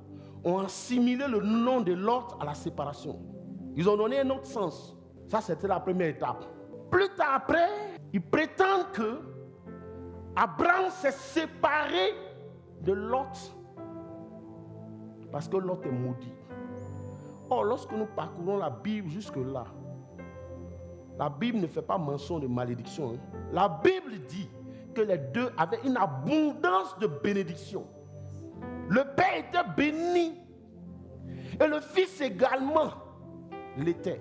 ont assimilé le nom de Lot à la séparation. Ils ont donné un autre sens. Ça, c'était la première étape. Plus tard après, ils prétendent que Abraham s'est séparé de Lot parce que Lot est maudit. Or, lorsque nous parcourons la Bible jusque-là, la Bible ne fait pas mention de malédiction. La Bible dit que les deux avaient une abondance de bénédiction. Le père était béni et le fils également l'était.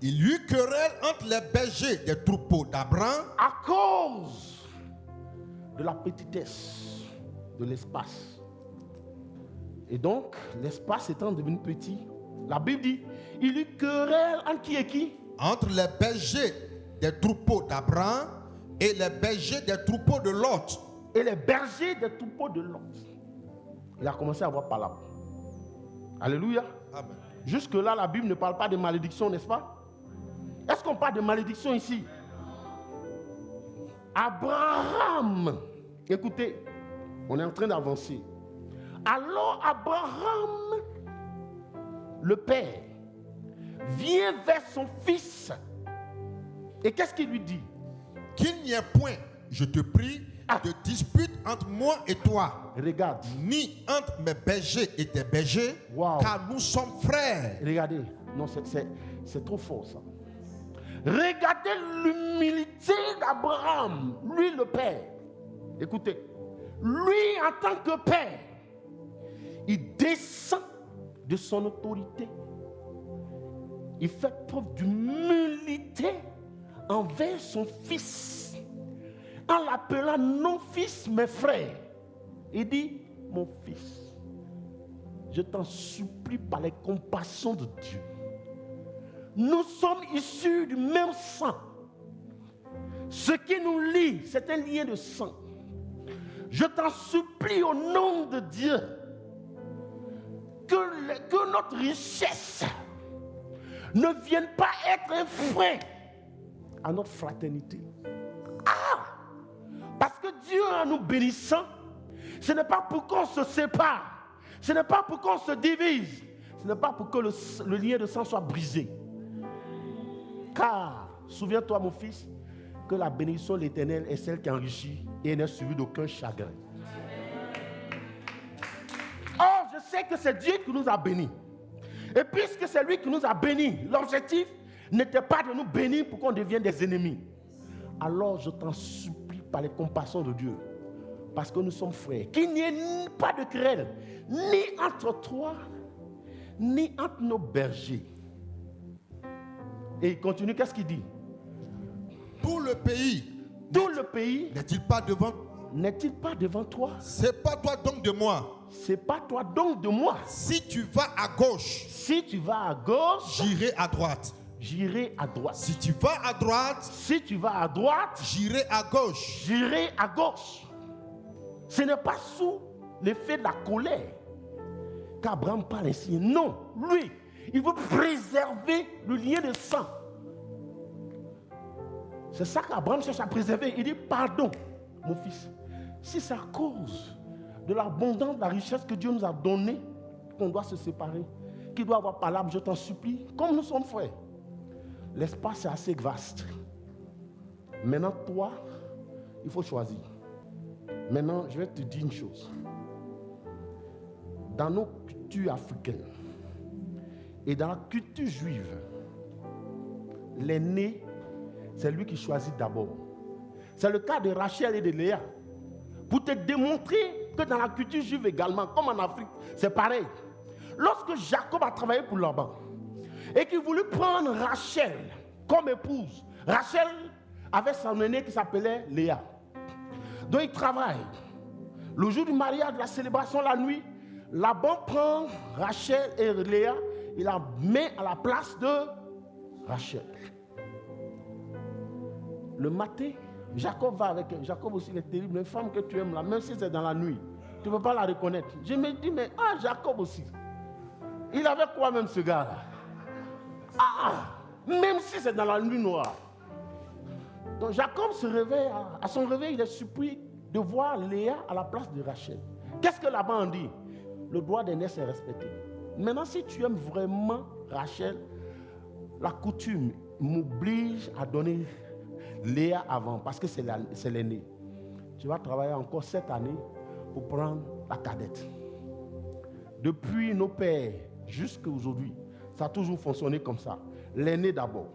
Il y eut querelle entre les bergers des troupeaux d'Abraham à cause de la petitesse de l'espace. Et donc, l'espace étant devenu petit, la Bible dit, il y eut querelle entre qui et qui? Entre les bergers des troupeaux d'Abraham et les bergers des troupeaux de Lot. Et les bergers des troupeaux de Lot. Il a commencé à avoir palabre. Alléluia. Amen. Jusque-là, la Bible ne parle pas de malédiction, n'est-ce pas? Est-ce qu'on parle de malédiction ici? Abraham, écoutez, on est en train d'avancer. Alors Abraham, le père, vient vers son fils. Et qu'est-ce qu'il lui dit? Qu'il n'y ait point, je te prie, de dispute entre moi et toi. Regarde. Ni entre mes bergers et tes bergers, Wow. car nous sommes frères. Regardez. Non, c'est trop fort ça. Regardez l'humilité d'Abraham, lui le père. Écoutez, lui en tant que père, il descend de son autorité. Il fait preuve d'humilité envers son fils. En l'appelant non fils, mes frères. Il dit, mon fils, je t'en supplie par les compassions de Dieu. Nous sommes issus du même sang. Ce qui nous lie, c'est un lien de sang. Je t'en supplie au nom de Dieu que notre richesse ne vienne pas être un frein à notre fraternité. Parce que Dieu, en nous bénissant, ce n'est pas pour qu'on se sépare, ce n'est pas pour qu'on se divise, ce n'est pas pour que le lien de sang soit brisé. Car, souviens-toi mon fils, que la bénédiction de l'Éternel est celle qui enrichit et n'est suivie d'aucun chagrin. Or, je sais que c'est Dieu qui nous a bénis. Et puisque c'est lui qui nous a bénis, l'objectif n'était pas de nous bénir pour qu'on devienne des ennemis. Alors, je t'en supplie par les compassions de Dieu, parce que nous sommes frères, qu'il n'y ait pas de querelle, ni entre toi, ni entre nos bergers. Et il continue, qu'est-ce qu'il dit? Tout le pays n'est-il pas devant toi? C'est pas toi donc de moi. C'est pas toi donc de moi. Si tu vas à gauche, j'irai à droite. J'irai à droite. Si tu vas à droite, j'irai à gauche. Ce n'est pas sous l'effet de la colère qu'Abraham parle ainsi. Non, lui, il veut préserver le lien de sang. C'est ça qu'Abraham cherche à préserver. Il dit, pardon, mon fils. Si c'est à cause de l'abondance de la richesse que Dieu nous a donnée qu'on doit se séparer, qu'il doit avoir palabre, je t'en supplie, comme nous sommes frères. L'espace est assez vaste. Maintenant, toi, il faut choisir. Maintenant, je vais te dire une chose. Dans nos cultures africaines et dans la culture juive, l'aîné, c'est lui qui choisit d'abord. C'est le cas de Rachel et de Léa. Pour te démontrer que dans la culture juive également, comme en Afrique, c'est pareil. Lorsque Jacob a travaillé pour Laban et qu'il voulut prendre Rachel comme épouse, Rachel avait son aîné qui s'appelait Léa. Donc il travaille. Le jour du mariage, de la célébration, la nuit, Laban prend Rachel et Léa, il la met à la place de Rachel. Le matin, Jacob va avec elle. Jacob aussi, il est terrible. Une femme que tu aimes là, même si c'est dans la nuit, tu ne peux pas la reconnaître. Je me dis, mais Jacob aussi. Il avait quoi même ce gars-là? Même si c'est dans la nuit noire. Donc Jacob se réveille, à son réveil, il est surpris de voir Léa à la place de Rachel. Qu'est-ce que Laban en dit? Le droit d'aînesse est respecté. Maintenant, si tu aimes vraiment Rachel, la coutume m'oblige à donner Léa avant, parce que c'est l'aîné. Tu vas travailler encore 7 années pour prendre la cadette. Depuis nos pères jusqu'à aujourd'hui, ça a toujours fonctionné comme ça. L'aîné d'abord.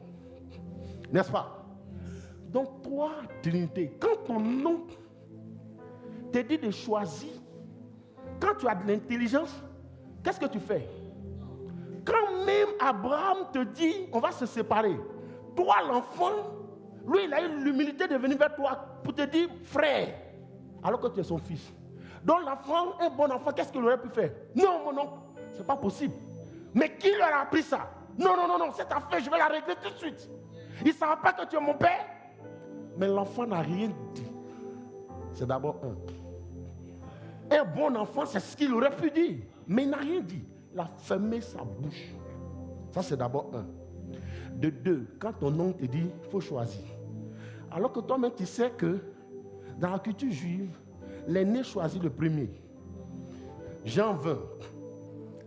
N'est-ce pas? Donc toi, Trinité, quand ton nom te dit de choisir, quand tu as de l'intelligence, qu'est-ce que tu fais? Quand même Abraham te dit, on va se séparer, toi l'enfant, lui il a eu l'humilité de venir vers toi pour te dire frère, alors que tu es son fils. Donc l'enfant, un bon enfant, qu'est-ce qu'il aurait pu faire? Non, mon oncle, c'est pas possible. Mais qui leur a appris ça? Non, cette affaire, je vais la régler tout de suite. Il ne savent pas que tu es mon père. Mais l'enfant n'a rien dit. C'est d'abord un bon enfant, c'est ce qu'il aurait pu dire. Mais il n'a rien dit. Il a fermé sa bouche. Ça, c'est d'abord un. De deux, quand ton oncle te dit, il faut choisir. Alors que toi-même, tu sais que dans la culture juive, l'aîné choisit le premier. Jean 20,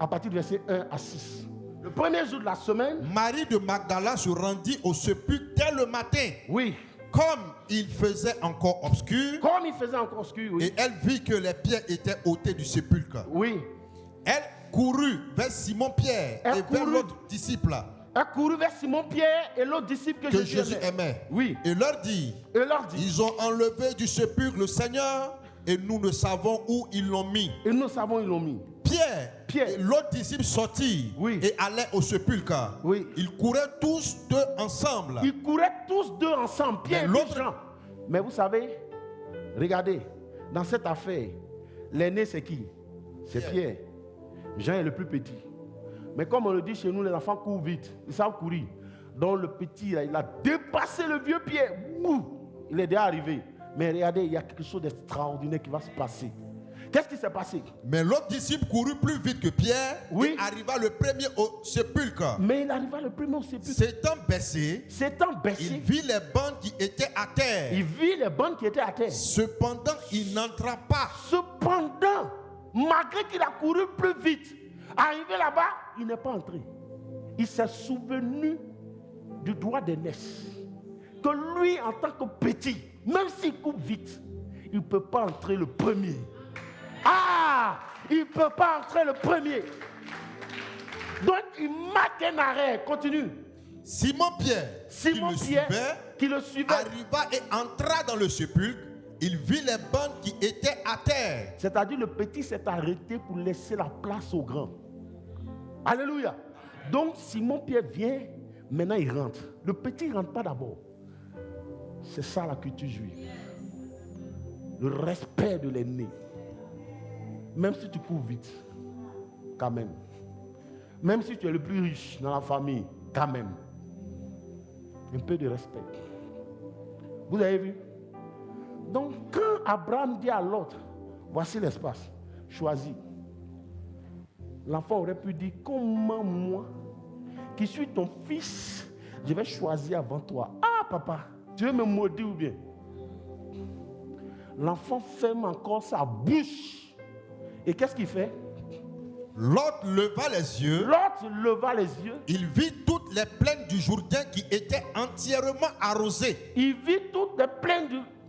à partir du verset 1 à 6. Le premier jour de la semaine. Marie de Magdala se rendit au sépulcre dès le matin. Oui. Comme il faisait encore obscur. Comme il faisait encore obscur, oui. Et elle vit que les pierres étaient ôtées du sépulcre. Oui. Elle courut vers Simon-Pierre et vers l'autre disciple. Elle courut vers Simon-Pierre et l'autre disciple que Jésus aimait. Oui. Et leur dit, ils ont enlevé du sépulcre le Seigneur et nous ne savons où ils l'ont mis. Et nous savons où ils l'ont mis. Pierre et l'autre disciple sortirent et allaient au sépulcre. Oui. Ils couraient tous deux ensemble. Pierre et Jean. Mais vous savez, regardez, dans cette affaire, l'aîné c'est qui? C'est Pierre. Jean est le plus petit. Mais comme on le dit chez nous, les enfants courent vite. Ils savent courir. Donc le petit, il a dépassé le vieux Pierre. Il est déjà arrivé. Mais regardez, il y a quelque chose d'extraordinaire qui va se passer. Qu'est-ce qui s'est passé? Mais l'autre disciple courut plus vite que Pierre et arriva le premier au sépulcre. Mais il arriva le premier au sépulcre. S'étant baissé, il vit les bandes qui étaient à terre. Cependant, il n'entra pas. Cependant, malgré qu'il a couru plus vite, arrivé là-bas, il n'est pas entré. Il s'est souvenu du droit d'aînesse. Que lui, en tant que petit, même s'il court vite, il ne peut pas entrer le premier. Il ne peut pas entrer le premier. Donc, il marque un arrêt. Continue. Simon-Pierre, qui le suivait, arriva et entra dans le sépulcre. Il vit les bandes qui étaient à terre. C'est-à-dire, le petit s'est arrêté pour laisser la place au grand. Alléluia. Donc, Simon-Pierre vient, maintenant il rentre. Le petit ne rentre pas d'abord. C'est ça la culture juive. Le respect de l'aîné. Même si tu cours vite, quand même. Même si tu es le plus riche dans la famille, quand même. Un peu de respect. Vous avez vu? Donc, quand Abraham dit à l'autre, voici l'espace, choisis. L'enfant aurait pu dire, comment moi, qui suis ton fils, je vais choisir avant toi. Ah, papa, tu veux me maudire ou bien? L'enfant ferme encore sa bouche. Et qu'est-ce qu'il fait? L'autre leva les yeux. Il vit toutes les plaines du Jourdain qui étaient entièrement arrosées.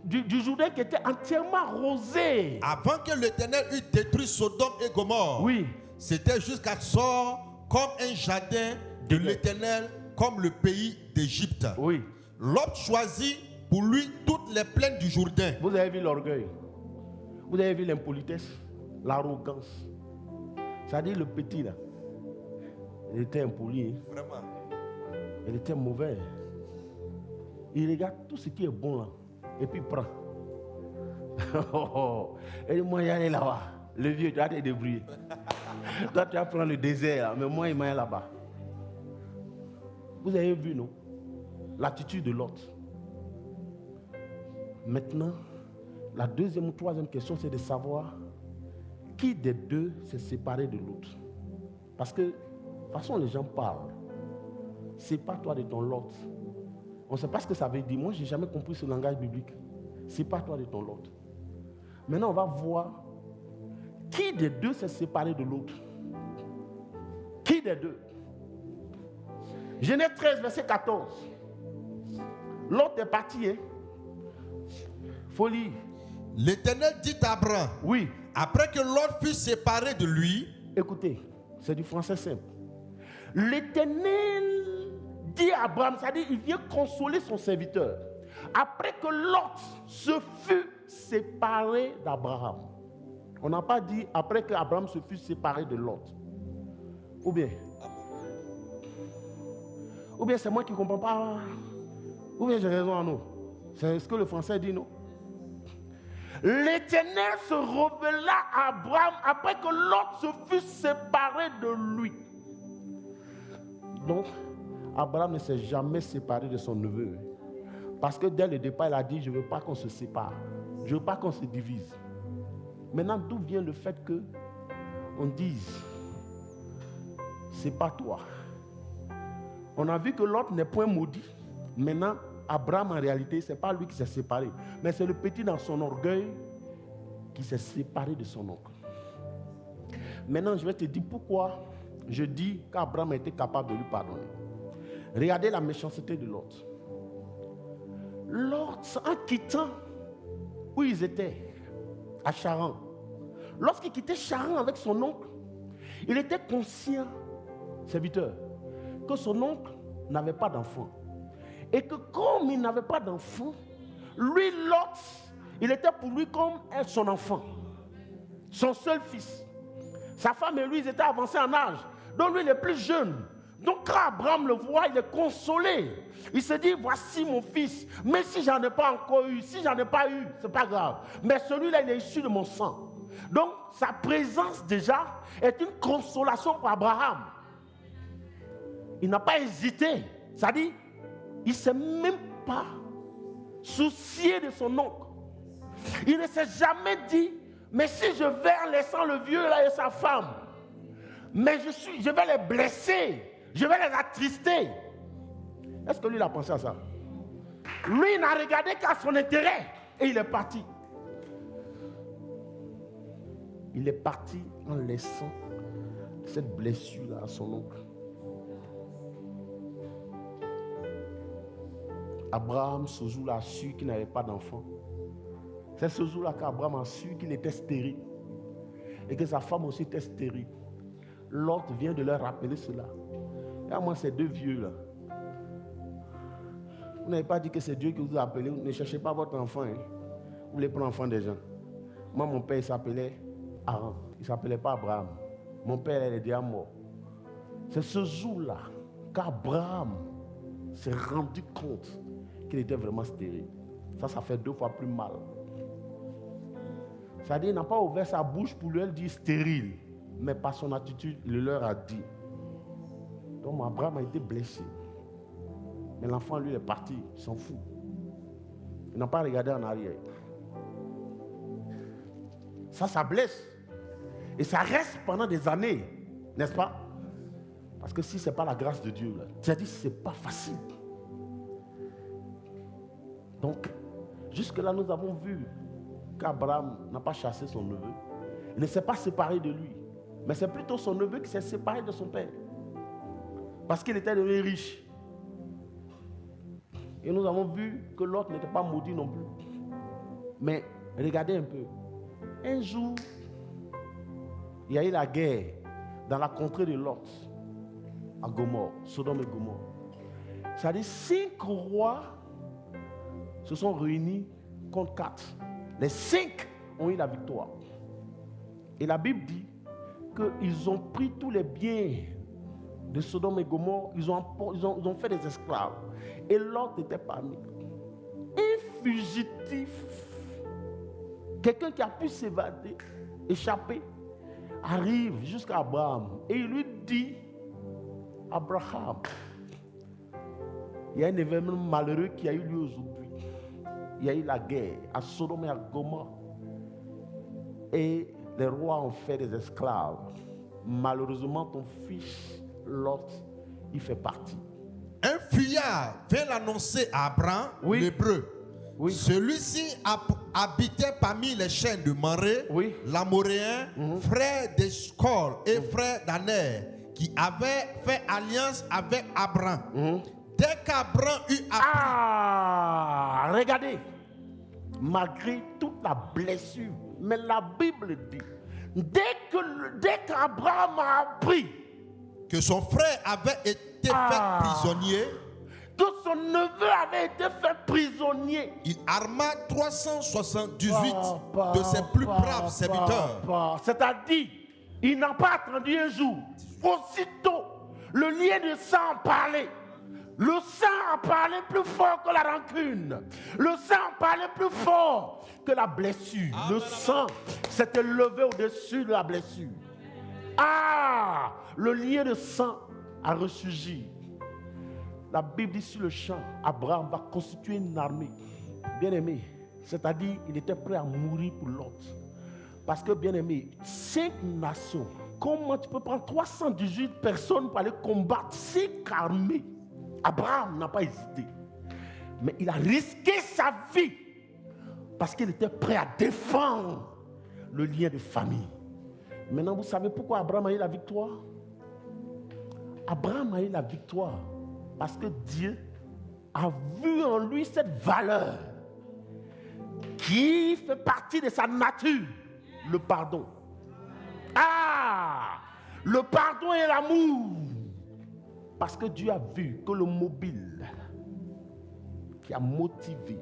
Du Jourdain qui était entièrement arrosé. Avant que l'Éternel eût détruit Sodome et Gomorrhe. Oui. C'était jusqu'à Sor comme un jardin de l'Éternel, comme le pays d'Égypte. Oui. L'autre choisit pour lui toutes les plaines du Jourdain. Vous avez vu l'orgueil. Vous avez vu l'impolitesse, l'arrogance. C'est-à-dire le petit là. Il était impoli. Hein? Vraiment. Il était mauvais. Il regarde tout ce qui est bon là. Et puis il prend. Et moi, il y a là-bas. Le vieux, tu vas te débrouiller. Toi, tu vas prendre le désert là. Mais moi, il m'a là-bas. Vous avez vu, non? L'attitude de l'autre. Maintenant, la deuxième ou troisième question, c'est de savoir qui des deux s'est séparé de l'autre. Parce que, de toute façon, les gens parlent. Sépare-toi de ton l'autre. On ne sait pas ce que ça veut dire. Moi, je n'ai jamais compris ce langage biblique. Sépare-toi de ton l'autre. Maintenant, on va voir qui des deux s'est séparé de l'autre. Qui des deux? Genèse 13, verset 14. L'autre est parti, hein? Faut lire. L'Éternel dit à Abraham, oui. Après que l'autre fut séparé de lui. Écoutez, c'est du français simple. L'Éternel dit à Abraham, c'est-à-dire il vient consoler son serviteur. Après que l'autre se fut séparé d'Abraham. On n'a pas dit après que Abraham se fut séparé de l'autre. Ou bien c'est moi qui ne comprends pas. Ou bien j'ai raison à nous. C'est ce que le français dit, non? L'Éternel se révéla à Abraham après que l'autre se fut séparé de lui. Donc, Abraham ne s'est jamais séparé de son neveu. Parce que dès le départ, il a dit, je ne veux pas qu'on se sépare. Je ne veux pas qu'on se divise. Maintenant, d'où vient le fait qu'on dise, c'est pas toi. On a vu que l'autre n'est point maudit. Maintenant, Abraham, en réalité, ce n'est pas lui qui s'est séparé. Mais c'est le petit dans son orgueil qui s'est séparé de son oncle. Maintenant, je vais te dire pourquoi je dis qu'Abraham était capable de lui pardonner. Regardez la méchanceté de Lot. Lot, en quittant où ils étaient, à Charan, lorsqu'il quittait Charan avec son oncle, il était conscient, serviteur, que son oncle n'avait pas d'enfant. Et que comme il n'avait pas d'enfant, lui, Lot, il était pour lui comme son enfant, son seul fils. Sa femme et lui, ils étaient avancés en âge. Donc lui, il est plus jeune. Donc quand Abraham le voit, il est consolé. Il se dit, voici mon fils. Mais si j'en ai pas encore eu, si j'en ai pas eu, c'est pas grave. Mais celui-là, il est issu de mon sang. Donc sa présence déjà est une consolation pour Abraham. Il n'a pas hésité. C'est-à-dire, il ne s'est même pas soucié de son oncle. Il ne s'est jamais dit, mais si je vais en laissant le vieux là et sa femme, mais je vais les blesser, je vais les attrister. Est-ce que lui il a pensé à ça? Lui il n'a regardé qu'à son intérêt et il est parti. Il est parti en laissant cette blessure là à son oncle. Abraham, ce jour-là, a su qu'il n'avait pas d'enfant. C'est ce jour-là qu'Abraham a su qu'il était stérile. Et que sa femme aussi était stérile. Lot vient de leur rappeler cela. Et à moi, ces deux vieux-là. Vous n'avez pas dit que c'est Dieu qui vous a appelé. Ne cherchez pas votre enfant. Hein. Vous voulez prendre l'enfant des gens. Moi, mon père, il s'appelait Aaron. Il ne s'appelait pas Abraham. Mon père, il est déjà mort. C'est ce jour-là qu'Abraham s'est rendu compte qu'il était vraiment stérile. Ça fait 2 fois plus mal. C'est-à-dire, il n'a pas ouvert sa bouche pour lui dire stérile, mais par son attitude, il leur a dit. Donc, Abraham a été blessé. Mais l'enfant, lui, est parti, il s'en fout. Il n'a pas regardé en arrière. Ça blesse. Et ça reste pendant des années, n'est-ce pas? Parce que si ce n'est pas la grâce de Dieu, c'est-à-dire, ce n'est pas facile. Donc, jusque-là, nous avons vu qu'Abraham n'a pas chassé son neveu. Il ne s'est pas séparé de lui. Mais c'est plutôt son neveu qui s'est séparé de son père. Parce qu'il était devenu riche. Et nous avons vu que l'autre n'était pas maudit non plus. Mais regardez un peu. Un jour, il y a eu la guerre dans la contrée de Lot, à Gomorrhe, Sodome et Gomorrhe. C'est-à-dire 5 rois se sont réunis contre 4. Les 5 ont eu la victoire. Et la Bible dit qu'ils ont pris tous les biens de Sodome et Gomorrhe, ils ont fait des esclaves. Et l'autre était parmi eux. Un fugitif, quelqu'un qui a pu s'évader, échapper, arrive jusqu'à Abraham et il lui dit, Abraham, il y a un événement malheureux qui a eu lieu aujourd'hui. Il y a eu la guerre à Sodome et à Gomorrhe. Et les rois ont fait des esclaves. Malheureusement, ton fils, Lot, il fait partie. Un fuyard vint l'annoncer à Abraham, l'hébreu. Oui. Celui-ci habitait parmi les chaînes de Mamré, l'Amoréen, frère d'Eshcol et frère d'Aner, qui avait fait alliance avec Abraham. Dès qu'Abraham eut appris... regardez, malgré toute la blessure, mais la Bible dit, dès qu'Abraham a appris que son frère avait été fait prisonnier, que son neveu avait été fait prisonnier, il arma 378 de ses plus braves serviteurs. C'est-à-dire, il n'a pas attendu un jour. Aussitôt, le lien de sang a parlé. Le sang a parlé plus fort que la rancune. Le sang a parlé plus fort que la blessure. Le sang s'est élevé au-dessus de la blessure. Le lien de sang a ressurgi. La Bible dit sur le champ, Abraham va constituer une armée. Bien-aimé, c'est-à-dire il était prêt à mourir pour l'autre. Parce que, bien-aimé, 5 nations, comment tu peux prendre 318 personnes pour aller combattre 5 armées? Abraham n'a pas hésité. Mais il a risqué sa vie parce qu'il était prêt à défendre le lien de famille. Maintenant, vous savez pourquoi Abraham a eu la victoire? Abraham a eu la victoire parce que Dieu a vu en lui cette valeur qui fait partie de sa nature, le pardon. Ah, le pardon et l'amour. Parce que Dieu a vu que le mobile qui a motivé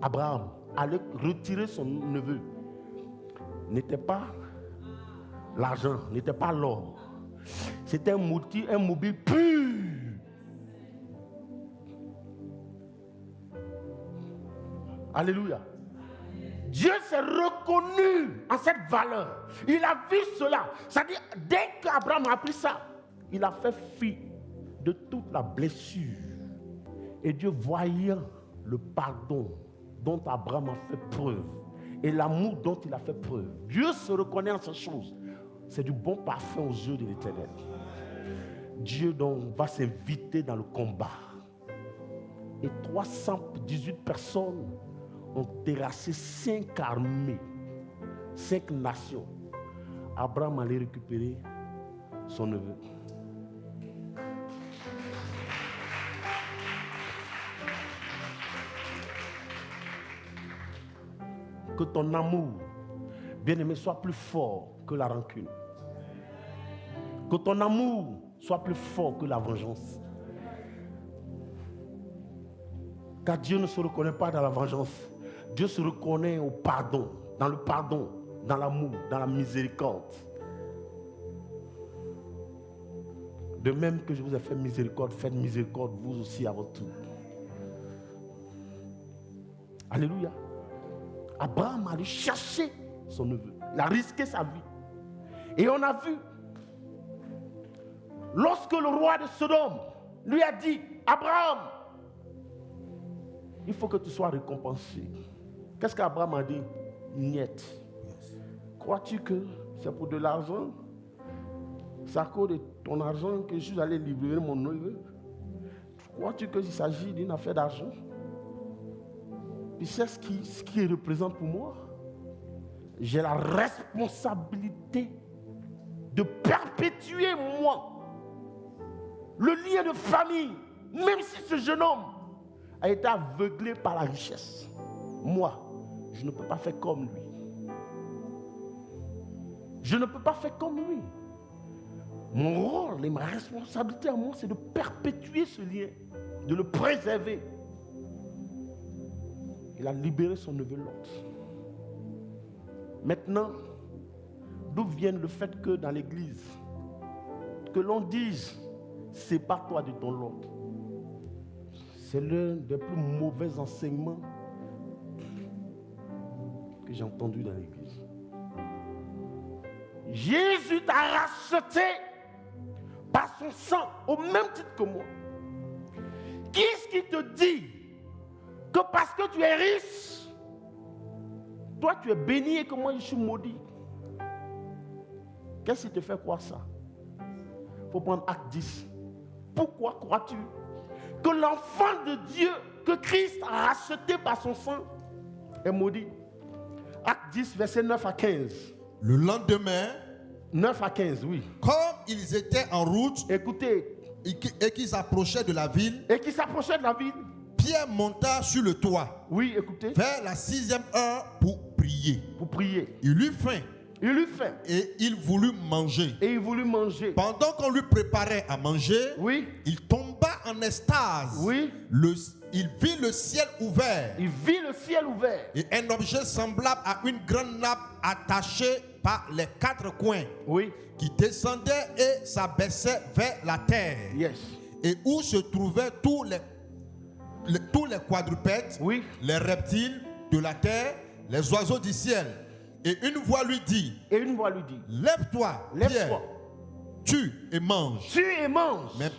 Abraham à aller retirer son neveu n'était pas l'argent, n'était pas l'or. C'était un mobile pur. Alléluia. Dieu s'est reconnu en cette valeur. Il a vu cela. C'est-à-dire, dès qu'Abraham a appris ça, il a fait fi de toute la blessure. Et Dieu, voyant le pardon dont Abraham a fait preuve et l'amour dont il a fait preuve, Dieu se reconnaît en ces choses. C'est du bon parfum aux yeux de l'Éternel. Dieu donc va s'inviter dans le combat. Et 318 personnes ont terrassé 5 armées, 5 nations. Abraham allait récupérer son neveu. Que ton amour, bien-aimé, soit plus fort que la rancune. Que ton amour soit plus fort que la vengeance. Car Dieu ne se reconnaît pas dans la vengeance. Dieu se reconnaît au pardon, dans l'amour, dans la miséricorde. De même que je vous ai fait miséricorde, faites miséricorde vous aussi à votre tour. Alléluia. Abraham allait chercher son neveu. Il a risqué sa vie. Et on a vu, lorsque le roi de Sodome lui a dit, Abraham, il faut que tu sois récompensé. Qu'est-ce qu'Abraham a dit? Niet. Crois-tu que c'est pour de l'argent? C'est à cause de ton argent que je suis allé libérer mon neveu? Crois-tu qu'il s'agit d'une affaire d'argent? Tu sais ce qui représente pour moi? J'ai la responsabilité de perpétuer, moi, le lien de famille, même si ce jeune homme a été aveuglé par la richesse. Moi, je ne peux pas faire comme lui. Je ne peux pas faire comme lui. Mon rôle et ma responsabilité à moi, c'est de perpétuer ce lien, de le préserver. Il a libéré son neveu Lot. Maintenant, d'où vient le fait que dans l'église, que l'on dise, sépare-toi de ton Lot. C'est l'un des plus mauvais enseignements que j'ai entendu dans l'église. Jésus t'a racheté par son sang au même titre que moi. Qui est-ce qui te dit que parce que tu es riche, toi tu es béni et que moi je suis maudit? Qu'est-ce qui te fait croire ça? Il faut prendre Acte 10. Pourquoi crois-tu que l'enfant de Dieu, que Christ a racheté par son sang, est maudit? Acte 10, versets 9 à 15. Le lendemain, 9 à 15, oui. Comme ils étaient en route, écoutez, et qu'ils s'approchaient de la ville, Pierre monta sur le toit. Oui, écoutez. Vers la 6e heure pour prier. Il eut faim. Et il voulut manger. Pendant qu'on lui préparait à manger, oui, il tomba en extase. Oui. Il vit le ciel ouvert. Et un objet semblable à une grande nappe attachée par les 4 coins. Oui. Qui descendait et s'abaissait vers la terre. Yes. Et où se trouvaient tous les quadrupèdes, oui, les reptiles de la terre, les oiseaux du ciel. Et une voix lui dit, lève-toi, Pierre, tue et mange. Mais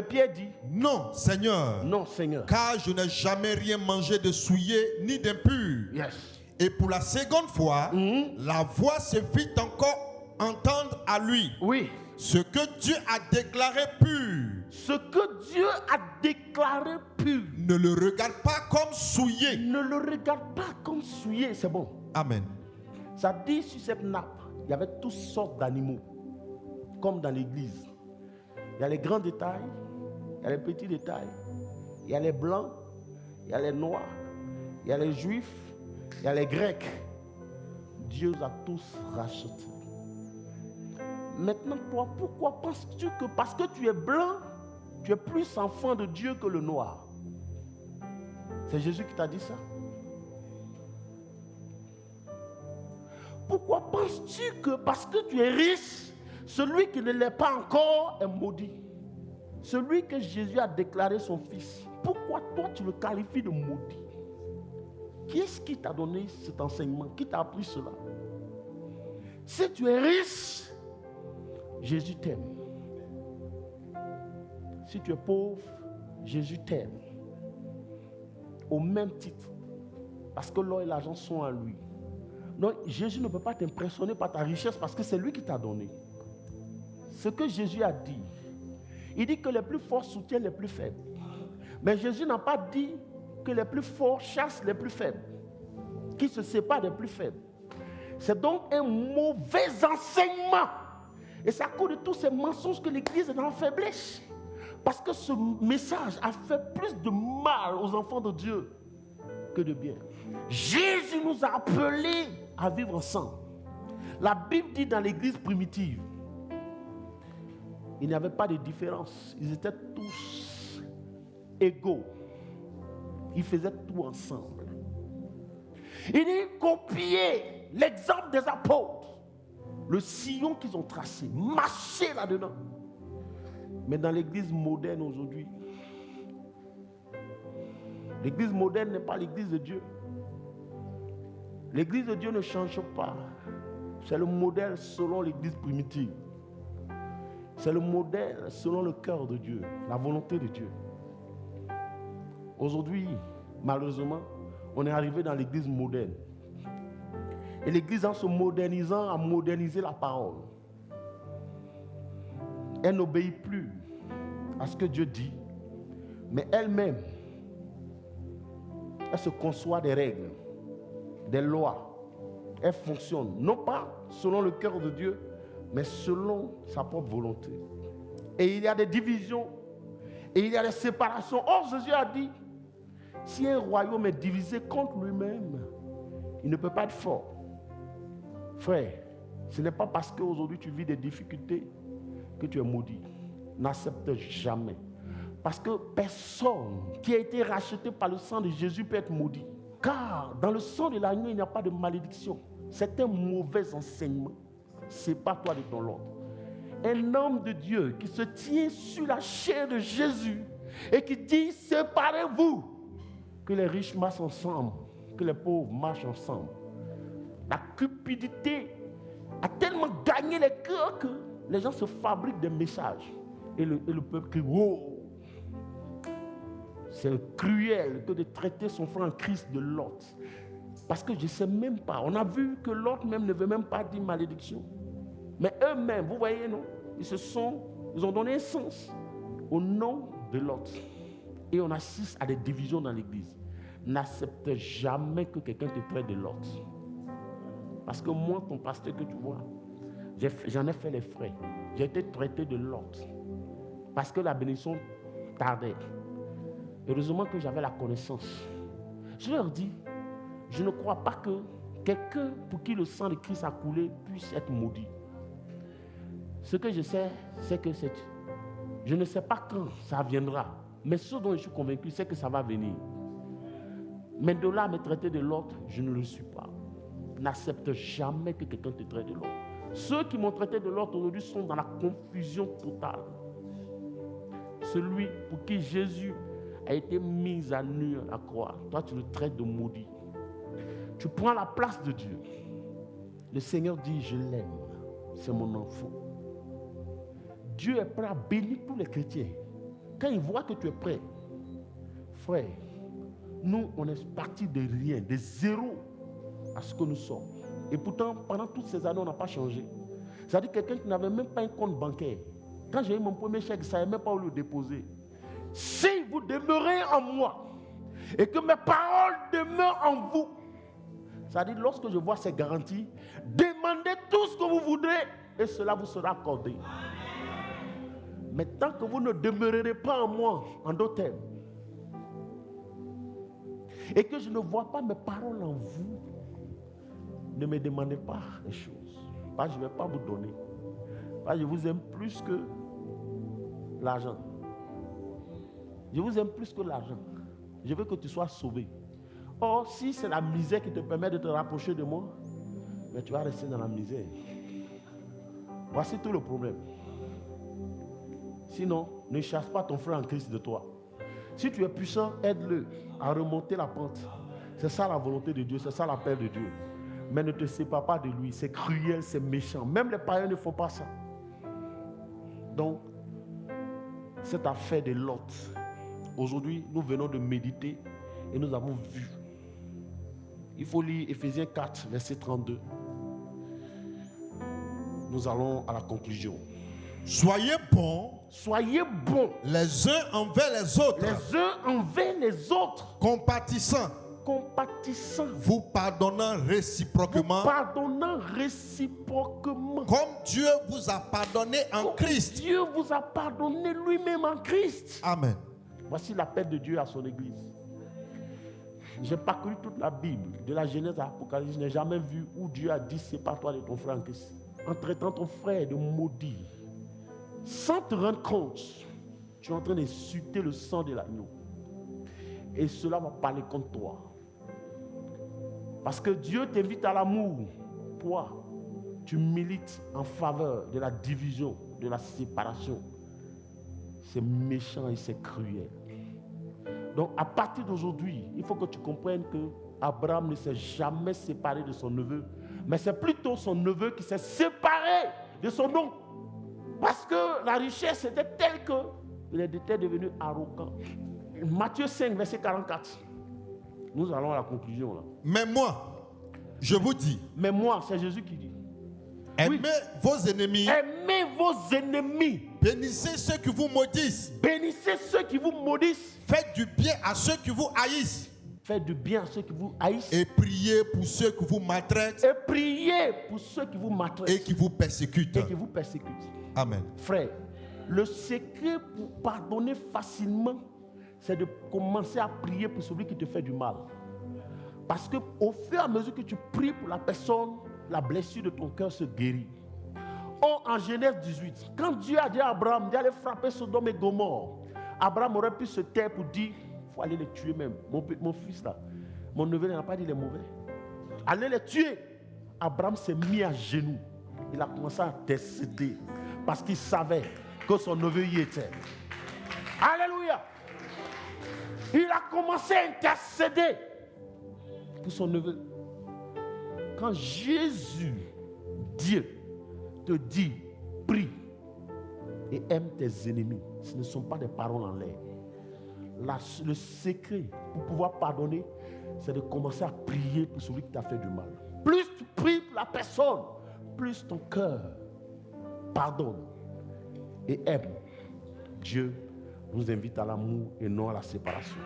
Pierre dit, non, Seigneur, car je n'ai jamais rien mangé de souillé ni d'impur. Yes. Et pour la seconde fois, la voix se fit encore entendre à lui. Oui. Ce que Dieu a déclaré pur. Ne le regarde pas comme souillé. C'est bon. Amen. Ça dit sur cette nappe, il y avait toutes sortes d'animaux. comme dans l'église. Il y a les grands détails, il y a les petits détails, il y a les blancs, il y a les noirs, il y a les juifs, il y a les grecs. Dieu a tous rachetés. Maintenant, toi, pourquoi penses-tu que parce que tu es blanc, tu es plus enfant de Dieu que le noir? C'est Jésus qui t'a dit ça. Pourquoi penses-tu que parce que tu es riche, celui qui ne l'est pas encore est maudit? Celui que Jésus a déclaré son fils, pourquoi toi tu le qualifies de maudit? Qui est-ce qui t'a donné cet enseignement? Qui t'a appris cela? Si tu es riche, Jésus t'aime. Si tu es pauvre, Jésus t'aime. Au même titre. Parce que l'or et l'argent sont à lui. Donc Jésus ne peut pas t'impressionner par ta richesse parce que c'est lui qui t'a donné. Ce que Jésus a dit, il dit que les plus forts soutiennent les plus faibles. Mais Jésus n'a pas dit que les plus forts chassent les plus faibles, qui se séparent des plus faibles. C'est donc un mauvais enseignement. Et c'est à cause de tous ces mensonges que l'Église est dans la faiblesse. Parce que ce message a fait plus de mal aux enfants de Dieu que de bien. Jésus nous a appelés à vivre ensemble. La Bible dit dans l'Église primitive, il n'y avait pas de différence. Ils étaient tous égaux. Ils faisaient tout ensemble. Il dit copier l'exemple des apôtres. Le sillon qu'ils ont tracé, marcher là-dedans. Mais dans l'église moderne aujourd'hui, l'église moderne n'est pas l'église de Dieu. L'église de Dieu ne change pas. C'est le modèle selon l'église primitive. C'est le modèle selon le cœur de Dieu, la volonté de Dieu. Aujourd'hui, malheureusement, on est arrivé dans l'église moderne. Et l'église, en se modernisant, a modernisé la parole. Elle n'obéit plus à ce que Dieu dit, mais elle-même, elle se conçoit des règles, des lois. Elle fonctionne, non pas selon le cœur de Dieu, mais selon sa propre volonté. Et il y a des divisions, et il y a des séparations. Or, Jésus a dit, si un royaume est divisé contre lui-même, il ne peut pas être fort. Frère, ce n'est pas parce qu'aujourd'hui tu vis des difficultés que tu es maudit. N'accepte jamais. Parce que personne qui a été racheté par le sang de Jésus peut être maudit. Car dans le sang de l'agneau, il n'y a pas de malédiction. C'est un mauvais enseignement. Sépare-toi de ton ordre. Un homme de Dieu qui se tient sur la chair de Jésus et qui dit, séparez-vous. Que les riches marchent ensemble, que les pauvres marchent ensemble. La cupidité a tellement gagné les cœurs que les gens se fabriquent des messages. Et le peuple crie, wow! C'est cruel que de traiter son frère en Christ de l'autre. Parce que je ne sais même pas. On a vu que l'autre même ne veut même pas dire malédiction. Mais eux-mêmes, vous voyez, non? Ils ont donné un sens au nom de l'autre. Et on assiste à des divisions dans l'église. N'accepte jamais que quelqu'un te traite de l'autre. Parce que moi, ton pasteur que tu vois, j'en ai fait les frais. J'ai été traité de l'autre. Parce que la bénédiction tardait. Heureusement que j'avais la connaissance. Je leur dis, je ne crois pas que quelqu'un pour qui le sang de Christ a coulé puisse être maudit. Ce que je sais, c'est que je ne sais pas quand ça viendra. Mais ce dont je suis convaincu, c'est que ça va venir. Mais de là à me traiter de l'autre, je ne le suis pas. N'accepte jamais que quelqu'un te traite de l'autre. Ceux qui m'ont traité de l'autre aujourd'hui sont dans la confusion totale. Celui pour qui Jésus a été mis à nu à la croix, toi tu le traites de maudit. Tu prends la place de Dieu. Le Seigneur dit, je l'aime, c'est mon enfant. Dieu est prêt à bénir tous les chrétiens. Quand il voit que tu es prêt, frère, nous on est partis de rien, de zéro à ce que nous sommes. Et pourtant, pendant toutes ces années, on n'a pas changé. C'est-à-dire quelqu'un qui n'avait même pas un compte bancaire. Quand j'ai eu mon premier chèque, je ne savais même pas où le déposer. Si vous demeurez en moi et que mes paroles demeurent en vous, c'est-à-dire lorsque je vois ces garanties, demandez tout ce que vous voudrez et cela vous sera accordé. Mais tant que vous ne demeurerez pas en moi, en d'autres termes, et que je ne vois pas mes paroles en vous, ne me demandez pas les choses. Pas, je ne vais pas vous donner. Pas, je vous aime plus que l'argent. Je vous aime plus que l'argent. Je veux que tu sois sauvé. Or, si c'est la misère qui te permet de te rapprocher de moi, mais tu vas rester dans la misère. Voici tout le problème. Sinon, ne chasse pas ton frère en Christ de toi. Si tu es puissant, aide-le à remonter la pente. C'est ça la volonté de Dieu, c'est ça l'appel de Dieu. Mais ne te sépare pas de lui, c'est cruel, c'est méchant. Même les païens ne font pas ça. Donc, cette affaire de Lot, aujourd'hui, nous venons de méditer et nous avons vu. Il faut lire Éphésiens 4, verset 32. Nous allons à la conclusion. Soyez bons. Soyez bons. Les uns envers les autres. Les uns envers les autres. Compatissants. Compatissants. Vous pardonnant réciproquement. Vous pardonnant réciproquement. Comme Dieu vous a pardonné en Comme Christ. Dieu vous a pardonné lui-même en Christ. Amen. Voici l'appel de Dieu à son église. J'ai parcouru toute la Bible, de la Genèse à l'Apocalypse. Je n'ai jamais vu où Dieu a dit sépare-toi de ton frère en Christ. En traitant ton frère de maudit, sans te rendre compte, tu es en train d'insulter le sang de l'agneau. Et cela va parler contre toi. Parce que Dieu t'invite à l'amour. Toi, tu milites en faveur de la division, de la séparation. C'est méchant et c'est cruel. Donc à partir d'aujourd'hui, il faut que tu comprennes que Abraham ne s'est jamais séparé de son neveu, mais c'est plutôt son neveu qui s'est séparé de son oncle. Parce que la richesse était telle qu'il était devenu arrogant. Matthieu 5, verset 44. Nous allons à la conclusion là. Mais moi, je vous dis. Mais moi, c'est Jésus qui dit. Aimez vos ennemis. Aimez vos ennemis. Bénissez ceux qui vous maudissent. Bénissez ceux qui vous maudissent. Faites du bien à ceux qui vous haïssent. Faites du bien à ceux qui vous haïssent. Et priez pour ceux qui vous maltraitent. Et priez pour ceux qui vous maltraitent. Et qui vous persécutent. Et qui vous persécutent. Amen. Frère, le secret pour pardonner facilement, c'est de commencer à prier pour celui qui te fait du mal. Parce qu'au fur et à mesure que tu pries pour la personne, la blessure de ton cœur se guérit. Or, en Genèse 18, quand Dieu a dit à Abraham d'aller frapper Sodome et Gomorrhe, Abraham aurait pu se taire pour dire, il faut aller les tuer même. Mon fils là, mon neveu n'a pas dit les mauvais. Allez les tuer. Abraham s'est mis à genoux. Il a commencé à intercéder parce qu'il savait que son neveu y était. Alléluia. Il a commencé à intercéder pour son neveu. Quand Jésus, Dieu, te dit, prie et aime tes ennemis, ce ne sont pas des paroles en l'air. Le secret pour pouvoir pardonner, c'est de commencer à prier pour celui qui t'a fait du mal. Plus tu pries pour la personne, plus ton cœur pardonne et aime. Dieu nous invite à l'amour et non à la séparation.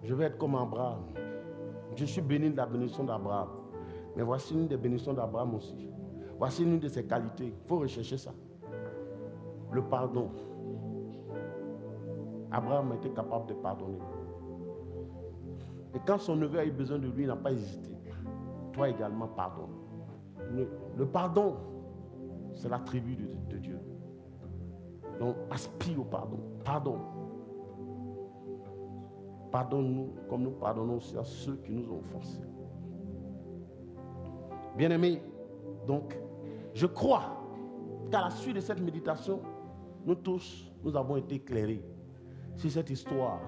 Je vais être comme Abraham. Je suis béni de la bénédiction d'Abraham. Mais voici une des bénédictions d'Abraham aussi. Voici une de ses qualités. Il faut rechercher ça. Le pardon. Abraham était capable de pardonner. Et quand son neveu a eu besoin de lui, il n'a pas hésité. Toi également, pardonne. Le pardon, c'est l'attribut de Dieu. Donc, aspire au pardon. Pardonne. Pardonne-nous comme nous pardonnons aussi à ceux qui nous ont offensés. Bien-aimés, donc, je crois qu'à la suite de cette méditation, nous tous, nous avons été éclairés sur cette histoire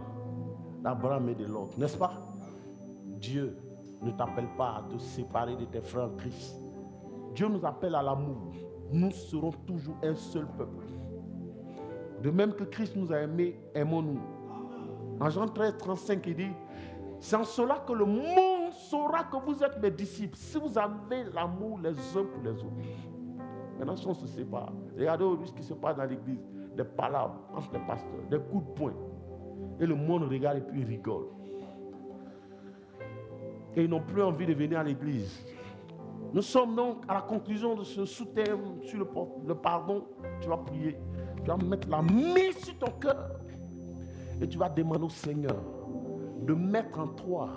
d'Abraham et de Lot, n'est-ce pas? Dieu ne t'appelle pas à te séparer de tes frères en Christ. Dieu nous appelle à l'amour. Nous serons toujours un seul peuple. De même que Christ nous a aimés, aimons-nous. En Jean 13, 35, il dit, c'est en cela que le monde saura que vous êtes mes disciples, si vous avez l'amour les uns pour les autres. Maintenant, si on se sépare, regardez aujourd'hui ce qui se passe dans l'église, des palabres entre les pasteurs, des coups de poing. Et le monde regarde et puis il rigole. et ils n'ont plus envie de venir à l'église. Nous sommes donc à la conclusion de ce sous-thème sur le pardon. Tu vas prier, tu vas mettre la main sur ton cœur et tu vas demander au Seigneur de mettre en toi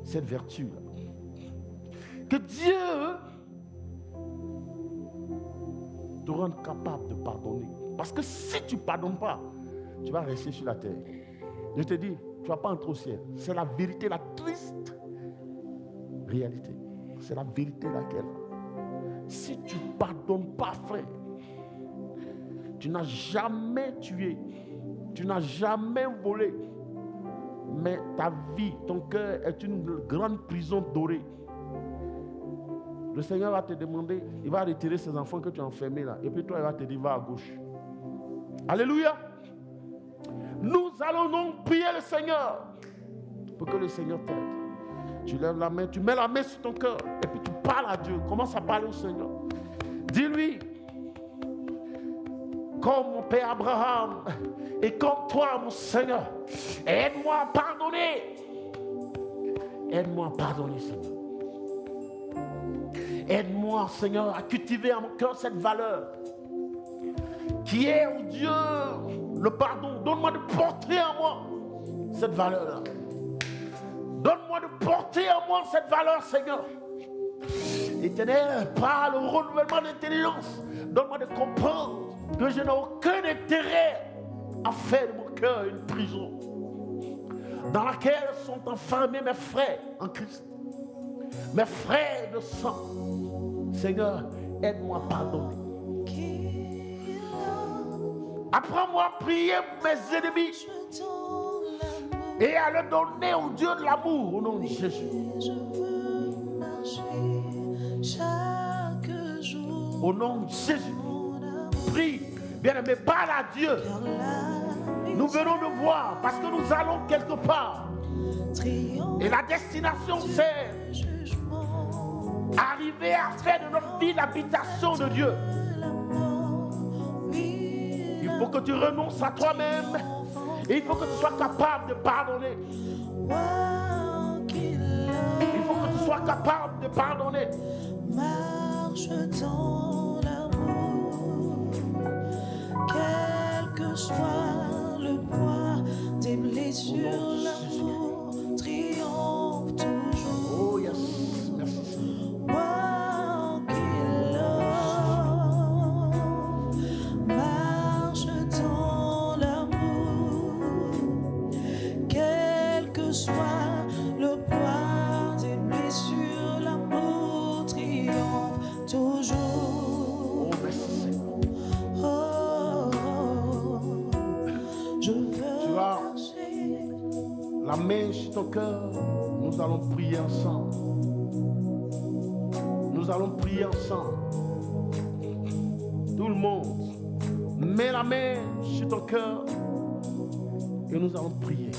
cette vertu-là. Que Dieu te rende capable de pardonner. Parce que si tu ne pardonnes pas, tu vas rester sur la terre. Je te dis, tu ne vas pas entrer au ciel. C'est la vérité, la triste réalité. C'est la vérité laquelle. Si tu ne pardonnes pas, frère, tu n'as jamais tué, tu n'as jamais volé, mais ta vie, ton cœur est une grande prison dorée. Le Seigneur va te demander, il va retirer ces enfants que tu as enfermés là, et puis toi, il va te dire, va à gauche. Alléluia. Nous allons donc prier le Seigneur pour que le Seigneur t'aide. Tu lèves la main, tu mets la main sur ton cœur, et puis tu parles à Dieu. Commence à parler au Seigneur. Dis-lui, comme mon père Abraham, et comme toi, mon Seigneur, aide-moi à pardonner. Aide-moi à pardonner, Seigneur. Aide-moi, Seigneur, à cultiver en mon cœur cette valeur qui est, oh Dieu, le pardon. Donne-moi de porter en moi cette valeur-là. Donne-moi de porter en moi cette valeur, Seigneur. Éternel, par le renouvellement d'intelligence, donne-moi de comprendre que je n'ai aucun intérêt à faire de mon cœur une prison dans laquelle sont enfermés mes frères en Christ, mes frères de sang. Seigneur, aide-moi à pardonner. Apprends-moi à prier pour mes ennemis et à leur donner au Dieu de l'amour au nom de Jésus. Au nom de Jésus, prie, bien-aimé, parle à Dieu. Nous venons de voir parce que nous allons quelque part. Et la destination, c'est arriver à faire de notre vie l'habitation de Dieu. Il faut que tu renonces à toi-même et il faut que tu sois capable de pardonner. Il faut que tu sois capable de pardonner. Marche dans l'amour, quel que soit le poids des blessures, l'amour triomphe toujours. Oh yes, merci. Walk in love, marche dans l'amour, quel que soit le poids des blessures, l'amour triomphe toujours. Oh merci. Je veux marcher. La main sur ton cœur, nous allons prier ensemble. Nous allons prier ensemble. Tout le monde, mets la main sur ton cœur et nous allons prier.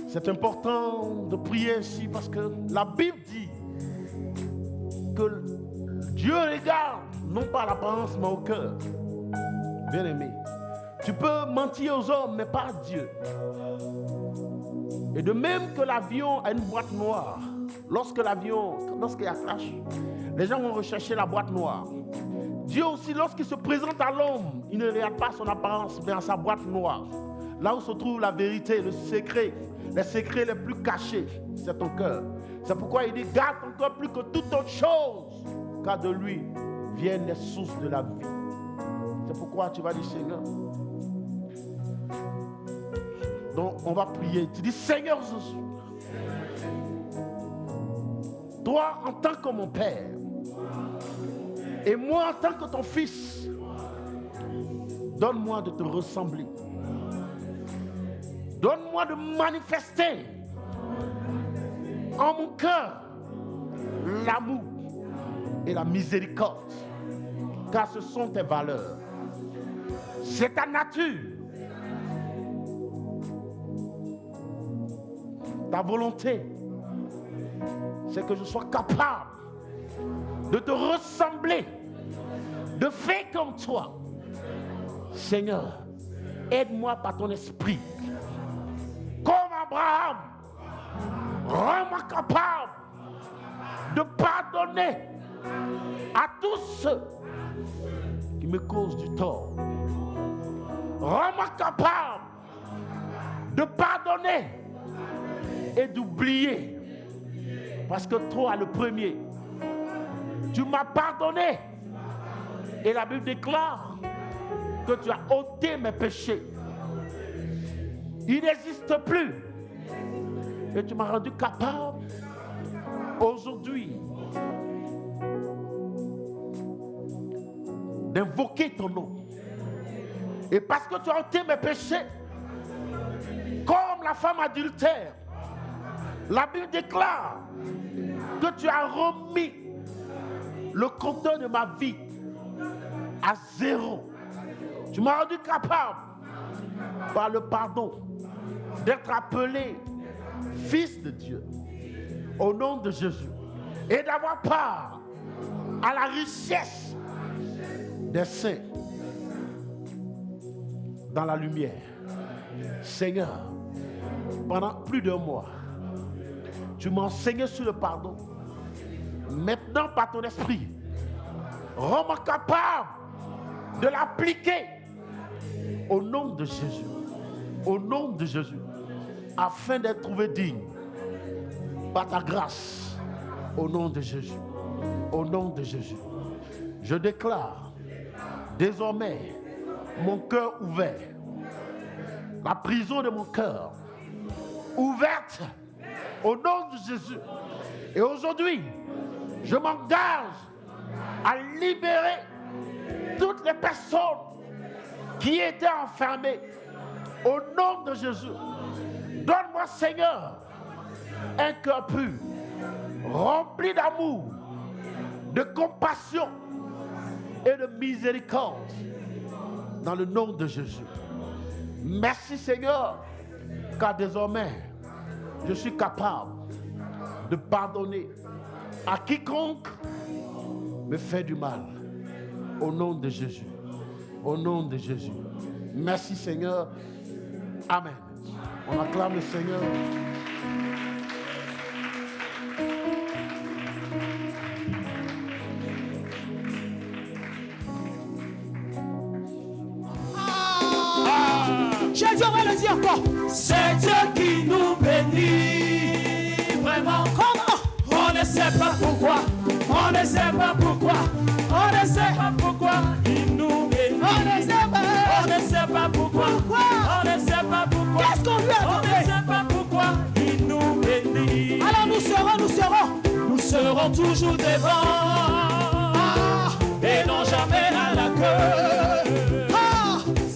C'est important de prier ici parce que la Bible dit que Dieu regarde non pas l'apparence mais au cœur. Bien aimé, tu peux mentir aux hommes mais pas à Dieu. Et de même que l'avion a une boîte noire, lorsqu'il y a crash, les gens vont rechercher la boîte noire. Dieu aussi, lorsqu'il se présente à l'homme, il ne regarde pas son apparence mais à sa boîte noire. Là où se trouve la vérité, le secret, les secrets les plus cachés, c'est ton cœur. C'est pourquoi il dit, garde ton cœur plus que toute autre chose, car de lui viennent les sources de la vie. C'est pourquoi tu vas dire, Seigneur. Donc on va prier. Tu dis, Seigneur Jésus, toi en tant que mon Père, et moi en tant que ton Fils, donne-moi de te ressembler. Donne-moi de manifester en mon cœur l'amour et la miséricorde, car ce sont tes valeurs. C'est ta nature. Ta volonté, c'est que je sois capable de te ressembler, de faire comme toi. Seigneur, Aide-moi par ton esprit. Comme Abraham, rends-moi capable de pardonner à tous ceux qui me causent du tort. Rends-moi capable de pardonner et d'oublier. Parce que toi, le premier, tu m'as pardonné. Et la Bible déclare que tu as ôté mes péchés. Il n'existe plus. Et tu m'as rendu capable aujourd'hui d'invoquer ton nom. Et parce que tu as ôté mes péchés, comme la femme adultère, la Bible déclare que tu as remis le compteur de ma vie à 0. Tu m'as rendu capable, par le pardon, d'être appelé fils de Dieu, au nom de Jésus, et d'avoir part à la richesse des saints dans la lumière. Seigneur, pendant plus d'un mois, tu m'as enseigné sur le pardon. Maintenant, par ton esprit, rends-moi capable de l'appliquer au nom de Jésus. Au nom de Jésus, afin d'être trouvé digne par ta grâce. Au nom de Jésus. Au nom de Jésus. Je déclare désormais mon cœur ouvert. La prison de mon cœur ouverte au nom de Jésus. Et aujourd'hui, je m'engage à libérer toutes les personnes qui étaient enfermées au nom de Jésus. Donne-moi, Seigneur, un cœur pur, rempli d'amour, de compassion et de miséricorde dans le nom de Jésus. Merci, Seigneur, car désormais, je suis capable de pardonner à quiconque me fait du mal. Au nom de Jésus. Au nom de Jésus. Merci, Seigneur. Amen. On acclame le Seigneur. J'ai dit, on va le dire quoi? C'est Dieu qui nous bénit. Vraiment. Comment? On ne sait pas pourquoi. On ne sait pas pourquoi. On ne sait pas pourquoi il nous bénit. On ne sait pas. On ne sait pas pourquoi. On ne sait pas pourquoi. Qu'est-ce qu'on lui a On donné? ne sait pas pourquoi il nous bénit. Alors nous serons toujours devant. Et non jamais à la queue.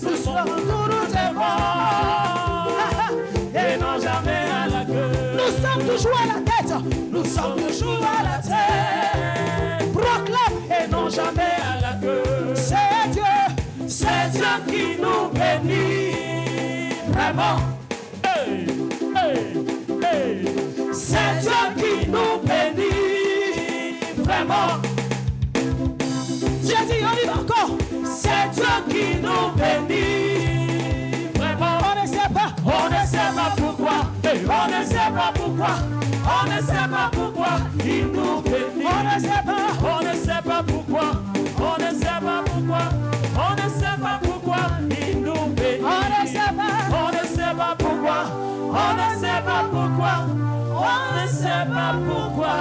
Nous serons toujours devant. Et non jamais à la queue. Nous sommes toujours à la tête. Nous sommes toujours à la tête. Proclame. Et non jamais à la queue. C'est Dieu. C'est Dieu qui nous bénit. Vraiment. Hey, hey, hey. C'est Dieu qui nous bénit. Vraiment. J'ai dit, on y va encore. C'est Dieu qui nous bénit. Vraiment. On ne sait pas. On ne sait pas pourquoi. Hey, on ne sait pas pourquoi. On ne sait pas pourquoi il nous bénit. On ne sait pas. On ne sait pas pourquoi. On ne sait pas pourquoi. On ne sait pas pourquoi il nous bénit. On ne sait pas. On ne sait pas pourquoi. On ne sait pas pourquoi. On ne sait pas pourquoi